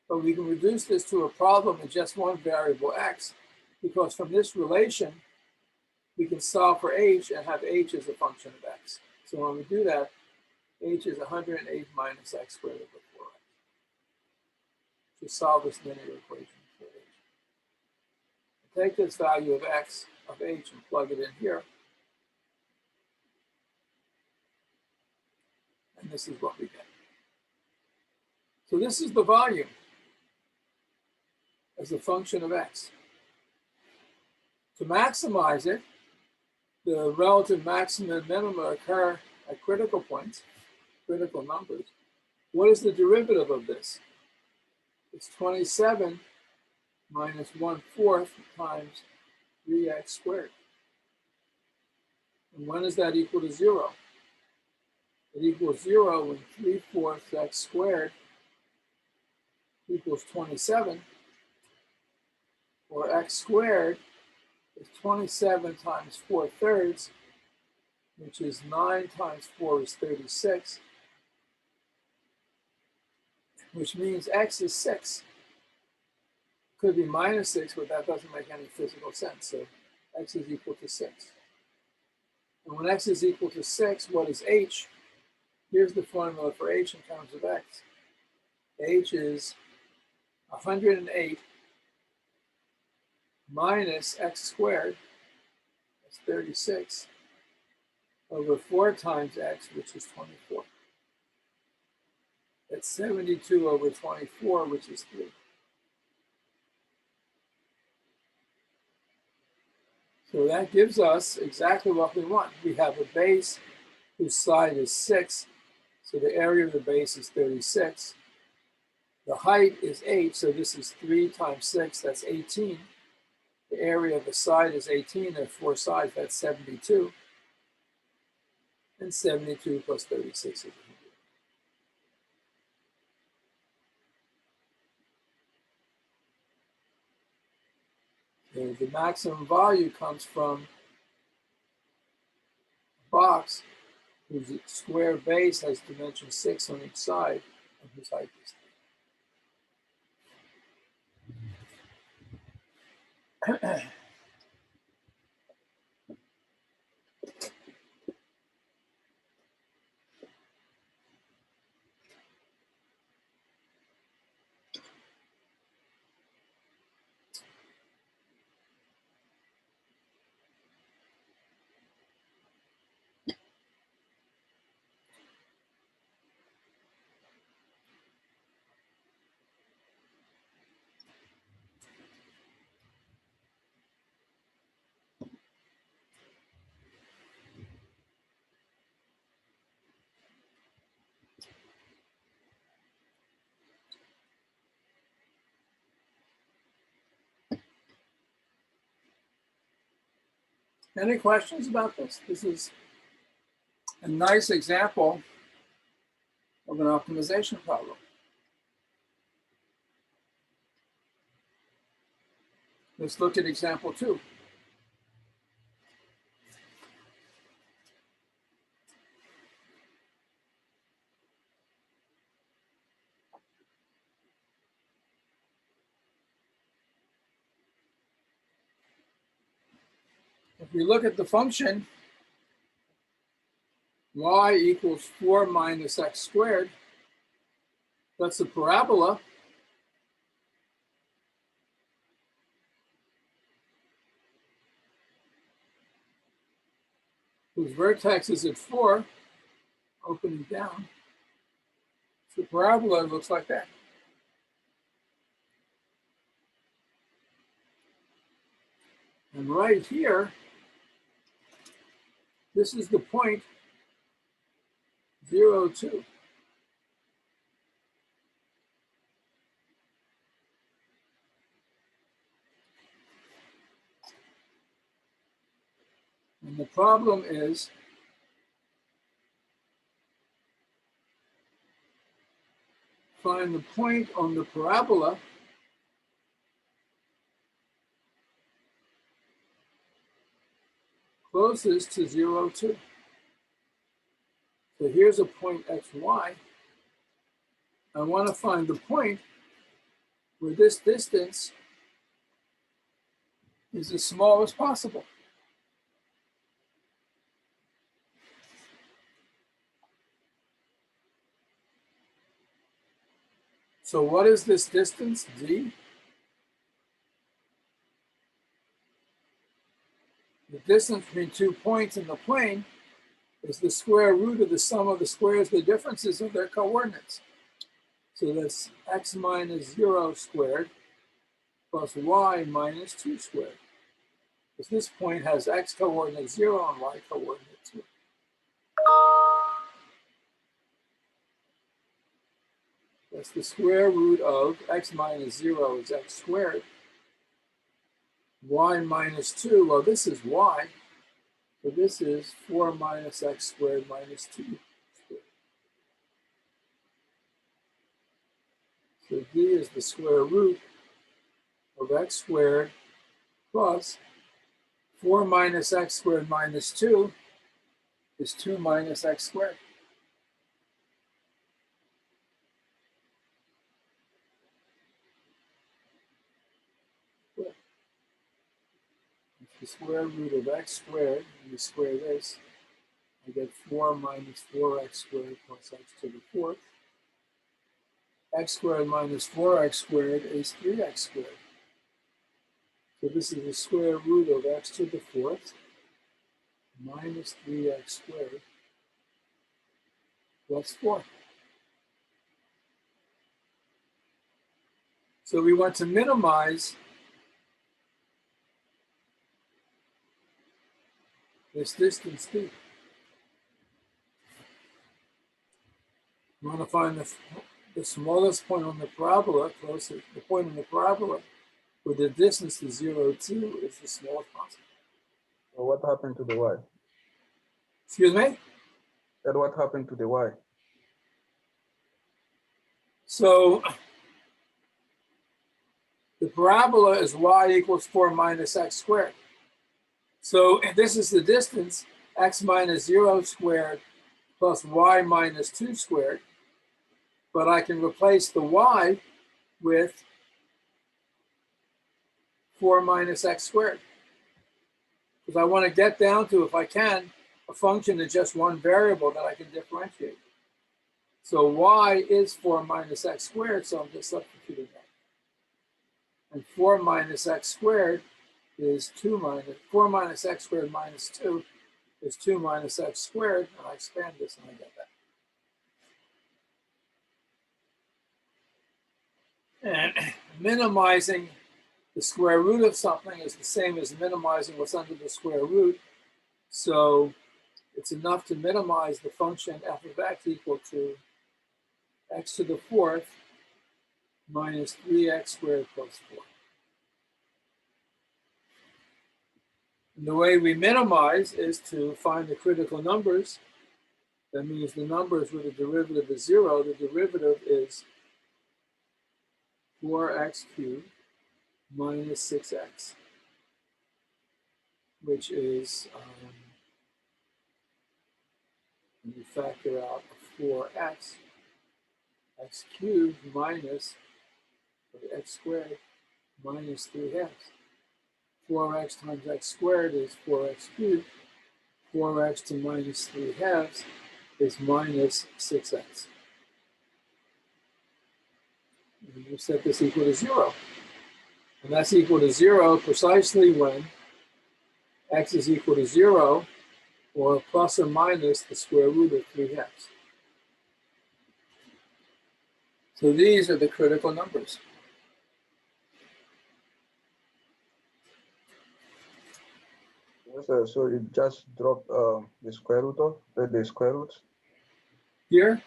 But we can reduce this to a problem in just one variable x, because from this relation, we can solve for h and have h as a function of x. So when we do that, h is 108 minus x squared over 4x. To solve this linear equation for h. Take this value of x of h and plug it in here. And this is what we get. So this is the volume as a function of x. To maximize it, the relative maximum and minimum occur at critical points, critical numbers. What is the derivative of this? It's 27 minus 1/4 times 3x squared. And when is that equal to 0? It equals 0 when 3/4 x squared equals 27, or x squared is 27 times 4/3, which is 9 times 4 is 36, which means x is 6. Could be minus 6, but that doesn't make any physical sense. So x is equal to 6. And when x is equal to 6, what is h? Here's the formula for h in terms of x. H is 108 minus x squared, that's 36, over 4 times x, which is 24. That's 72 over 24, which is 3. So that gives us exactly what we want. We have a base whose side is 6, so the area of the base is 36. The height is 8, so this is 3 times 6, that's 18. The area of the side is 18, there are 4 sides, that's 72. And 72 plus 36 is 100. The maximum value comes from a box whose square base has dimension 6 on each side, and whose height is 3. Any questions about this? This is a nice example of an optimization problem. Let's look at example 2. If we look at the function y equals 4 minus x squared, that's a parabola. Whose vertex is at 4, opening down. The parabola looks like that. And right here, This is the point 0, 2. And the problem is find the point on the parabola closest to 0, 2. So here's a point xy. I want to find the point where this distance is as small as possible. So what is this distance, d? The distance between 2 points in the plane is the square root of the sum of the squares, the differences of their coordinates. So that's x minus 0 squared plus y minus 2 squared. Because this point has x coordinate 0 and y coordinate 2. That's the square root of x minus 0 is x squared. Y minus 2, well, this is y. So this is 4 minus x squared minus 2 squared. So d is the square root of x squared plus 4 minus x squared minus 2 is 2 minus x squared. The square root of x squared, and you square this, I get 4 minus 4x squared plus x to the fourth. X squared minus 4x squared is 3x squared. So this is the square root of x to the fourth minus 3x squared plus 4. So we want to minimize this distance d. We want to find the smallest point on the parabola, closest, the point on the parabola where the distance to 0, 2 is the smallest possible. So what happened to the y? Excuse me? And what happened to the y? So the parabola is y equals 4 minus x squared. So this is the distance, x minus 0 squared plus y minus 2 squared. But I can replace the y with 4 minus x squared. Because I want to get down to, if I can, a function in just one variable that I can differentiate. So y is 4 minus x squared, so I'm just substituting that. And 4 minus x squared is 4 minus x squared minus 2 is 2 minus x squared, and I expand this and I get that. And minimizing the square root of something is the same as minimizing what's under the square root. So it's enough to minimize the function f of x equal to x to the fourth minus 3x squared plus 4. And the way we minimize is to find the critical numbers. That means the numbers where the derivative is 0, the derivative is 4x cubed minus 6x, which is, when you factor out 4x, x cubed minus x squared minus 3 halves. 4x times x squared is 4x cubed. 4x to minus 3 halves is minus 6x. And you set this equal to 0. And that's equal to 0 precisely when x is equal to 0 or plus or minus the square root of 3 halves. So these are the critical numbers. So it just drop the square root of the square roots. Here?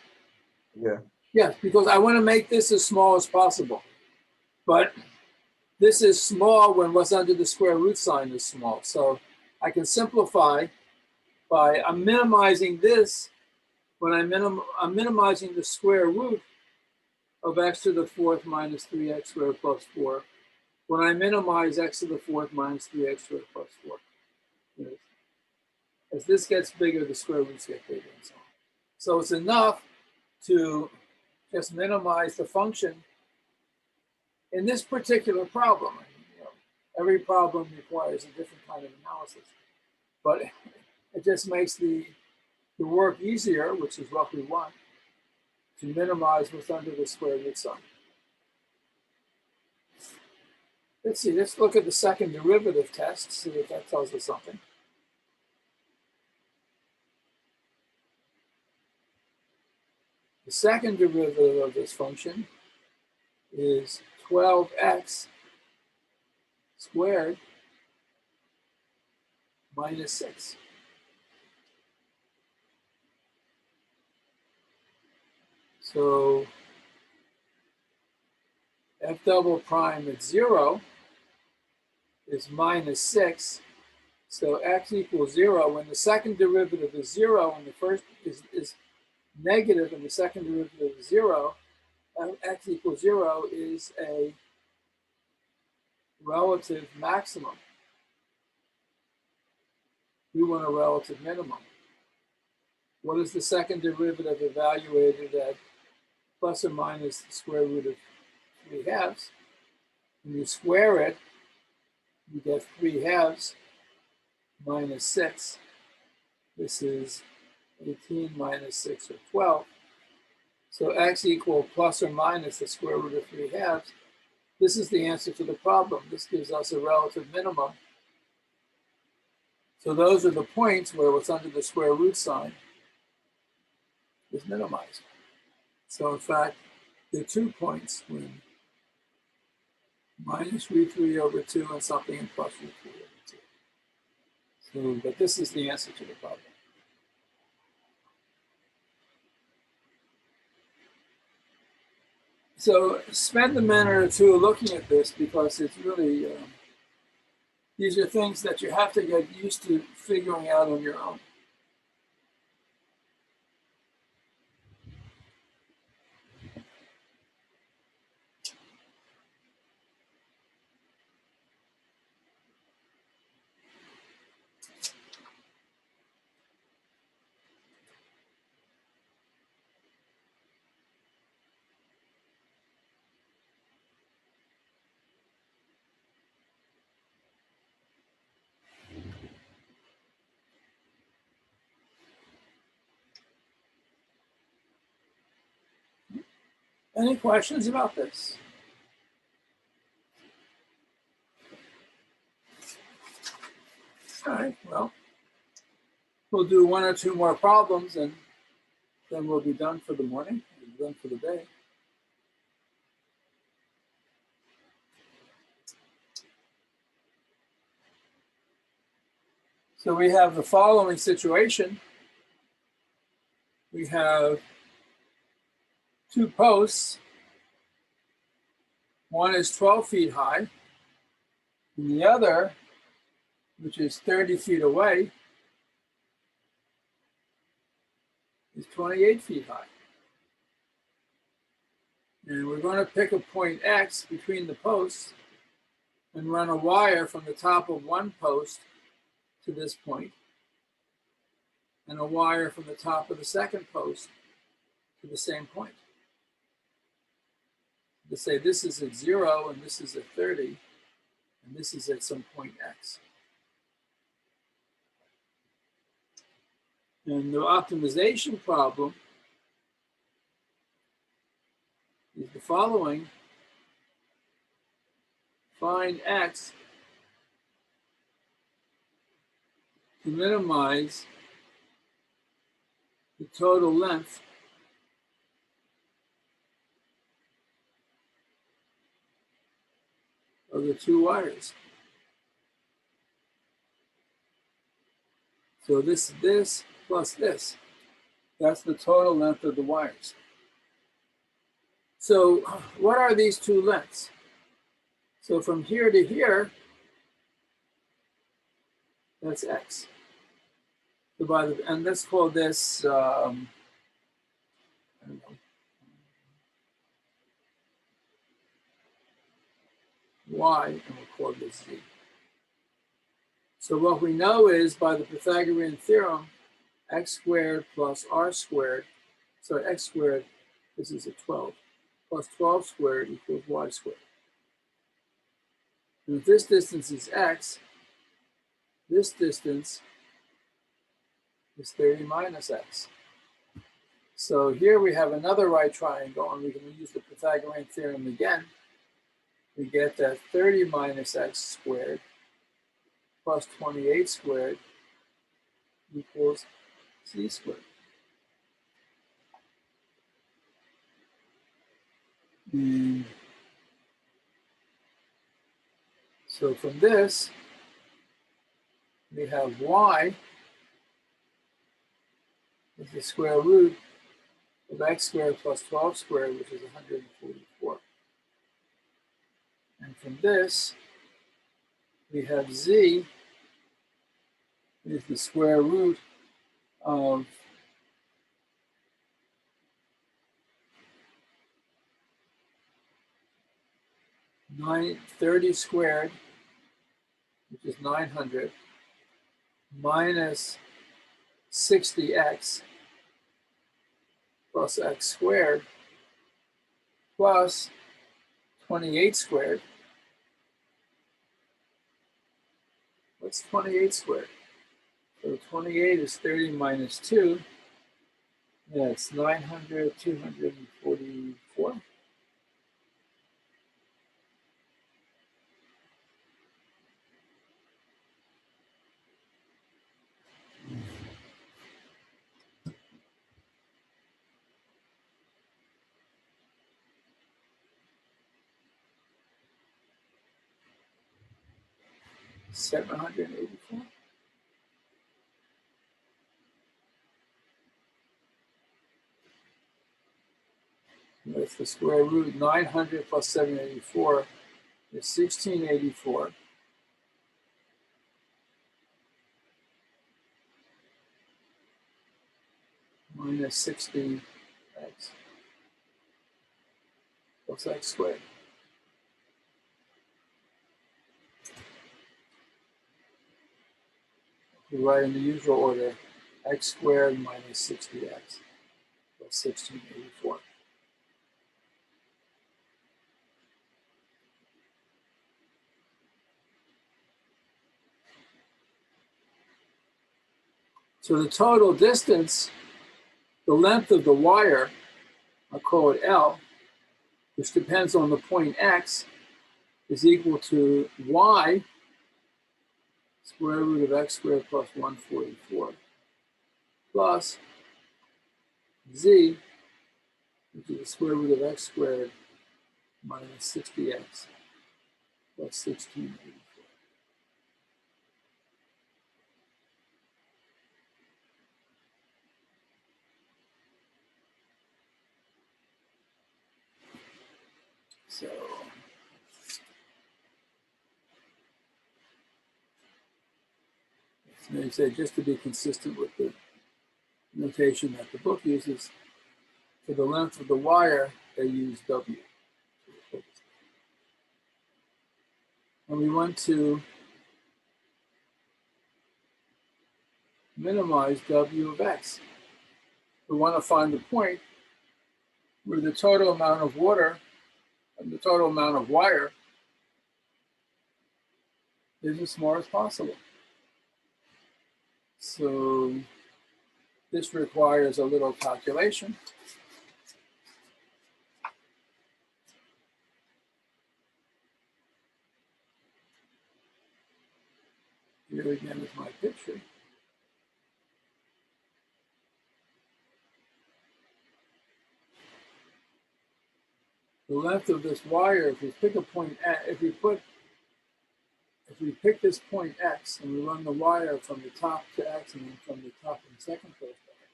Yeah. Yes, because I want to make this as small as possible. But this is small when what's under the square root sign is small. So I can simplify by, I'm minimizing this when I'm minimizing the square root of x to the fourth minus 3x squared plus 4 when I minimize x to the fourth minus 3x squared plus 4. As this gets bigger, the square roots get bigger and so on. So it's enough to just minimize the function in this particular problem. Every problem requires a different kind of analysis, but it just makes the work easier, which is what we want, to minimize what's under the square root sign. Let's see, let's look at the second derivative test, see if that tells us something. The second derivative of this function is 12x squared minus 6. So f double prime at 0 is minus 6. So x equals 0 when the second derivative is 0 and the first is negative and the second derivative is 0. X equals 0 is a relative maximum. We want a relative minimum. What is the second derivative evaluated at plus or minus the square root of 3/2? When you square it, you get 3/2 minus 6. This is 18 minus 6, or 12. So x equals plus or minus the square root of 3/2. This is the answer to the problem. This gives us a relative minimum. So those are the points where what's under the square root sign is minimized. So in fact, there are 2 points when minus root 3 over 2 and something and plus root 3 over 2. So, but this is the answer to the problem. So spend a minute or two looking at this because it's really, these are things that you have to get used to figuring out on your own. Any questions about this? All right, well, we'll do 1 or 2 more problems and then we'll be done for the morning, we'll be done for the day. So we have the following situation. We have 2 posts. One is 12 feet high, and the other, which is 30 feet away, is 28 feet high. And we're going to pick a point X between the posts and run a wire from the top of one post to this point, and a wire from the top of the second post to the same point. To say this is at 0 and this is at 30, and this is at some point X. And the optimization problem is the following. Find X to minimize the total length of the 2 wires. So this plus this. That's the total length of the wires. So what are these two lengths? So from here to here, that's x. And let's call this, I don't know, y, and we'll call this z. So what we know is by the Pythagorean theorem, x squared plus r squared, so x squared, this is a 12, plus 12 squared equals y squared. And if this distance is x, this distance is 30 minus x. So here we have another right triangle, and we can use the Pythagorean theorem again. We get that 30 minus x squared plus 28 squared equals z squared. And so from this, we have y is the square root of x squared plus 12 squared, which is 144. And from this, we have z is the square root of 30 squared, which is 900, minus 60x plus x squared plus 28 squared. What's 28 squared? So 28 is 30 minus 2. Yeah, it's 900, 244. $784. That's the square root. 900 plus 784 is 1684. Minus 60x plus x squared. We write in the usual order, x squared minus 60x plus 1684. So the total distance, the length of the wire, I'll call it L, which depends on the point x, is equal to y, square root of x squared plus 144, plus z, which is the square root of x squared minus 60x plus 1684. So they say, just to be consistent with the notation that the book uses, for the length of the wire, they use W. And we want to minimize W of x. We want to find the point where the total amount of water and the total amount of wire is as small as possible. So this requires a little calculation. Here again is my picture. The length of this wire, if we pick a point, if we if we pick this point x and we run the wire from the top to x and then from the top and second post to x,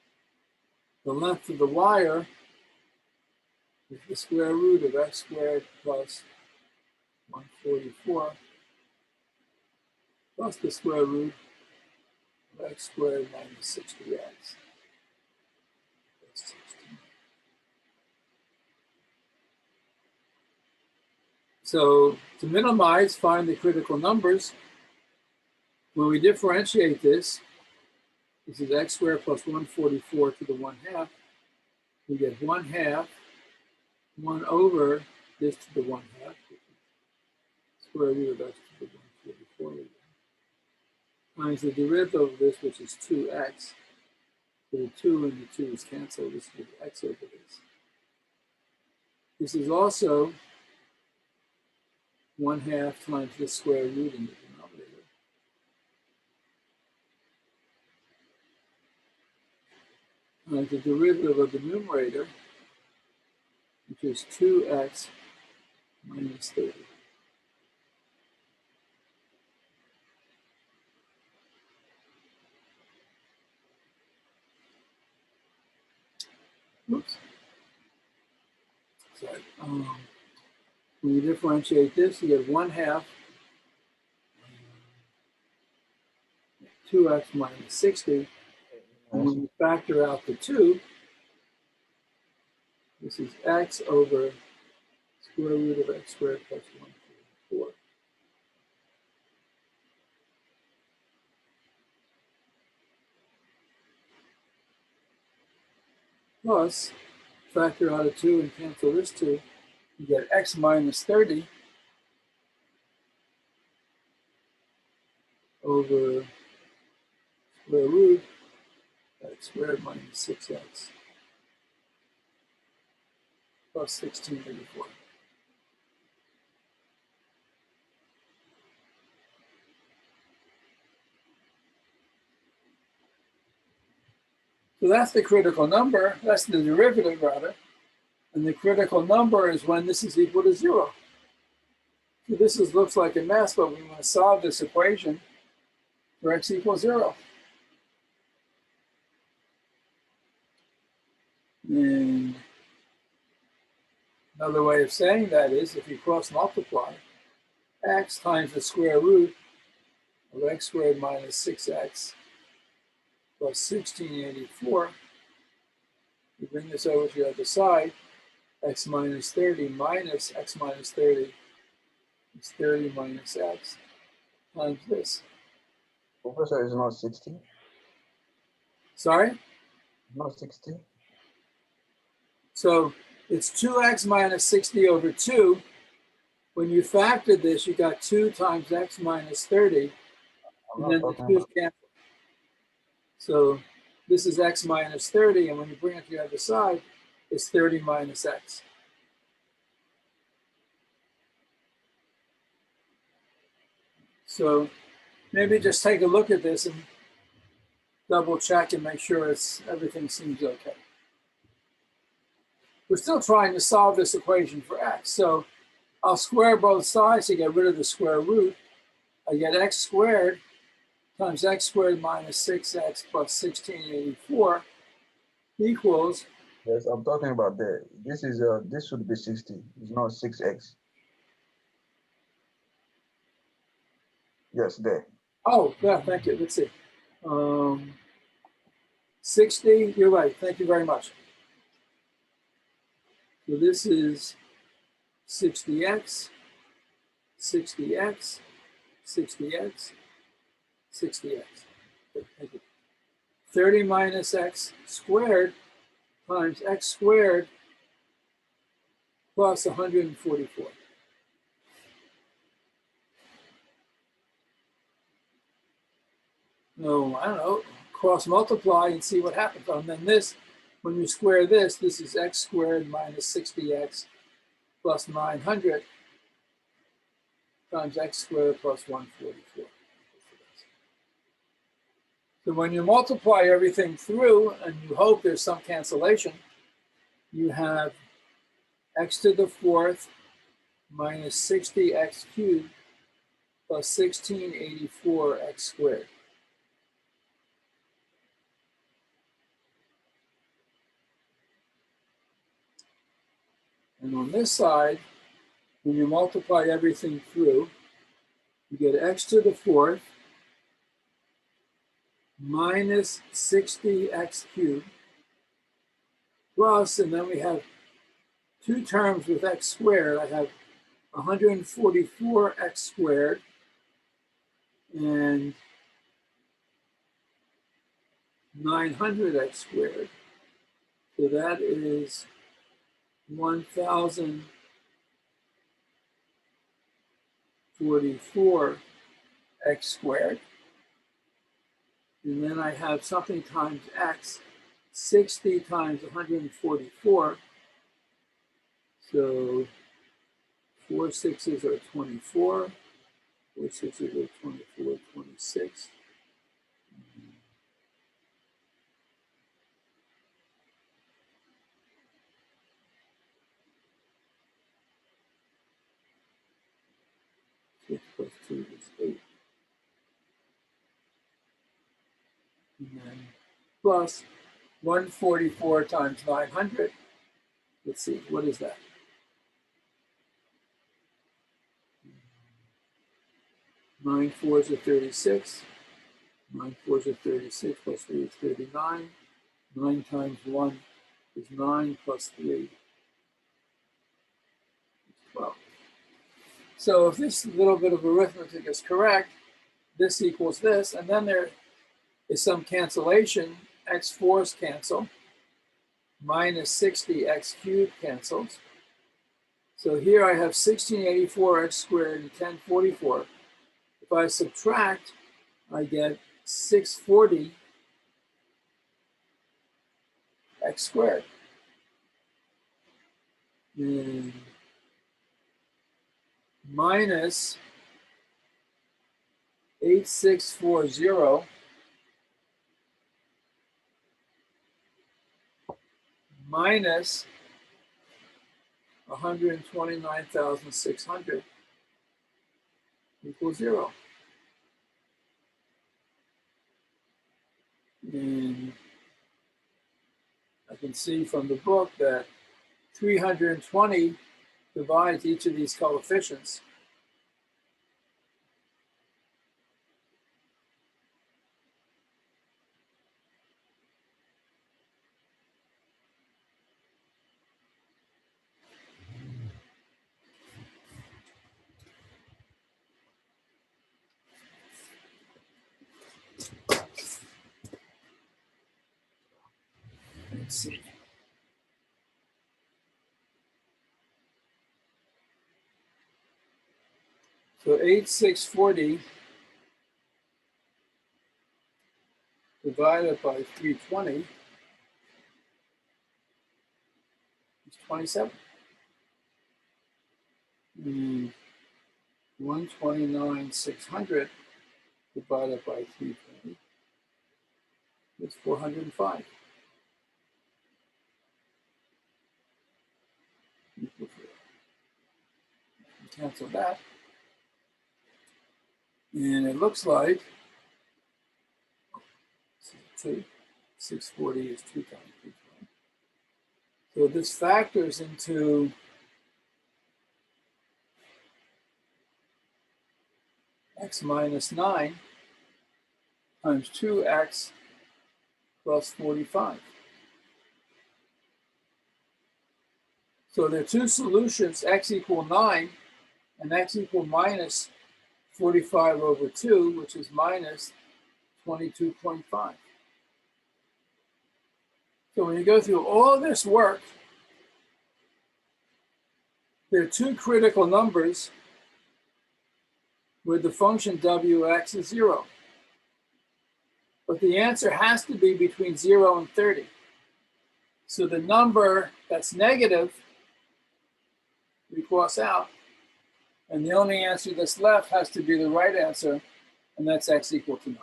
the length of the wire is the square root of x squared plus 144 plus the square root of x squared minus 60x. So to minimize, find the critical numbers. When we differentiate this, this is x squared plus 144 to the 1/2. We get 1/2, 1 over this to the 1/2, square root of x to the 144, times the derivative of this, which is 2x. So the 2 and the 2 is canceled. This is x over this. This is also 1/2 times the square root in the denominator. Times the derivative of the numerator, which is 2x minus 30. Oops. Sorry. When you differentiate this, you get 1/2 2x minus 60. And when you factor out the 2, this is x over square root of x squared plus 144. Plus, factor out a 2 and cancel this 2, you get x minus 30 over square root x squared minus 6x plus 1684. So that's the critical number, that's the derivative rather, and the critical number is when this is equal to 0. So this looks like a mess, but we want to solve this equation for x equals 0. And another way of saying that is if you cross multiply x times the square root of x squared minus 6x plus 1684, you bring this over to the other side, x minus 30 minus x minus 30 is 30 minus x times this. Professor, is not 60. Sorry? Not 60. So it's 2x minus 60 over 2. When you factored this, you got 2 times x minus 30, and then the 2's cancel. So this is x minus 30, and when you bring it to the other side, it's 30 minus x. So maybe just take a look at this and double check and make sure everything seems okay. We're still trying to solve this equation for x. So I'll square both sides to get rid of the square root. I get x squared times x squared minus 6x plus 1684 equals. Yes, I'm talking about that. This is this should be 60. It's not 6x. Yes, there. Oh, yeah, thank you. Let's see. 60, you're right. Thank you very much. So this is 60x, 60x, 60x, 60x. Thank you. 30 minus x squared times x squared plus 144. No, I don't know, cross multiply and see what happens. And then this, when you square this, this is x squared minus 60x plus 900 times x squared plus 144. So when you multiply everything through and you hope there's some cancellation, you have x to the 4th minus 60x cubed plus 1684x squared. And on this side, when you multiply everything through, you get x to the fourth minus 60x cubed plus, and then we have two terms with x squared. I have 144x squared and 900x squared. So that is 1044x squared. And then I have something times x, 60 times 144. So 4 sixes are 24. 4 sixes are 24, 26. Six plus 2 is 8. And then plus 144 times 900. Let's see, what is that? 9 fours are 36. 9 fours are 36 plus 3 is 39. 9 times 1 is 9 plus 3 is 12. So if this little bit of arithmetic is correct, this equals this, and then there is some cancellation. X4s cancel. Minus 60x cubed cancels. So here I have 1684x squared and 1044. If I subtract, I get 640x squared. And minus 8640 minus 129,600 equals 0. And I can see from the book that 320 divides each of these coefficients. Let's see. So 8640 divided by 320 is 27. And 129,600 divided by 320 is 405. Equals 0. Cancel that. And it looks like 2, 640 is 2 times 320. So this factors into x minus 9 times 2x plus 45. So there are two solutions, x equal 9 and x equal minus 45 over 2, which is minus 22.5. So when you go through all this work, there are two critical numbers where the function wx is 0. But the answer has to be between 0 and 30. So the number that's negative, we cross out, and the only answer that's left has to be the right answer, and that's x equal to 9.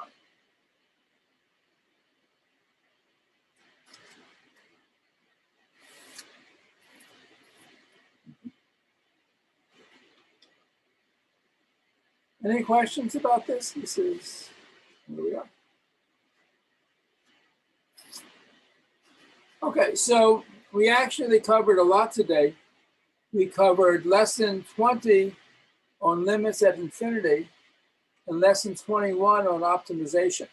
Any questions about this? Here we are. Okay, so we actually covered a lot today. We covered lesson 20 on limits at infinity and lesson 21 on optimization.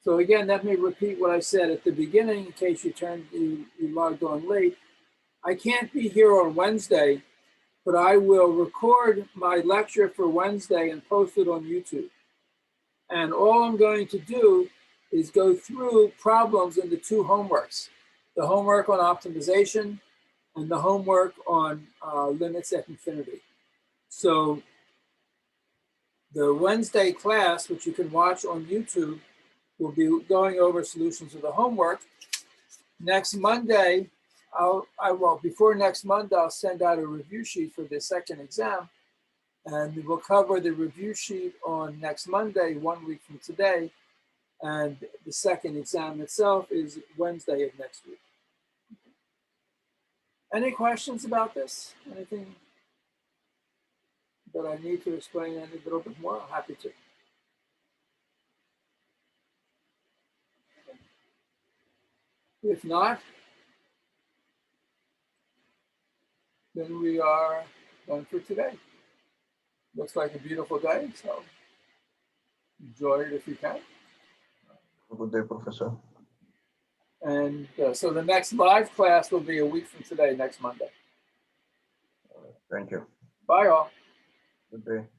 So again, let me repeat what I said at the beginning in case you logged on late. I can't be here on Wednesday, but I will record my lecture for Wednesday and post it on YouTube. And all I'm going to do is go through problems in the two homeworks, the homework on optimization and the homework on limits at infinity. So the Wednesday class, which you can watch on YouTube, will be going over solutions of the homework. Next Monday, before next Monday, I'll send out a review sheet for the second exam. And we'll cover the review sheet on next Monday, 1 week from today. And the second exam itself is Wednesday of next week. Any questions about this? Anything that I need to explain a little bit more? I'm happy to. If not, then we are done for today. Looks like a beautiful day, so enjoy it if you can. Good day, Professor. And so the next live class will be a week from today, next Monday. Thank you. Bye, all. Good day.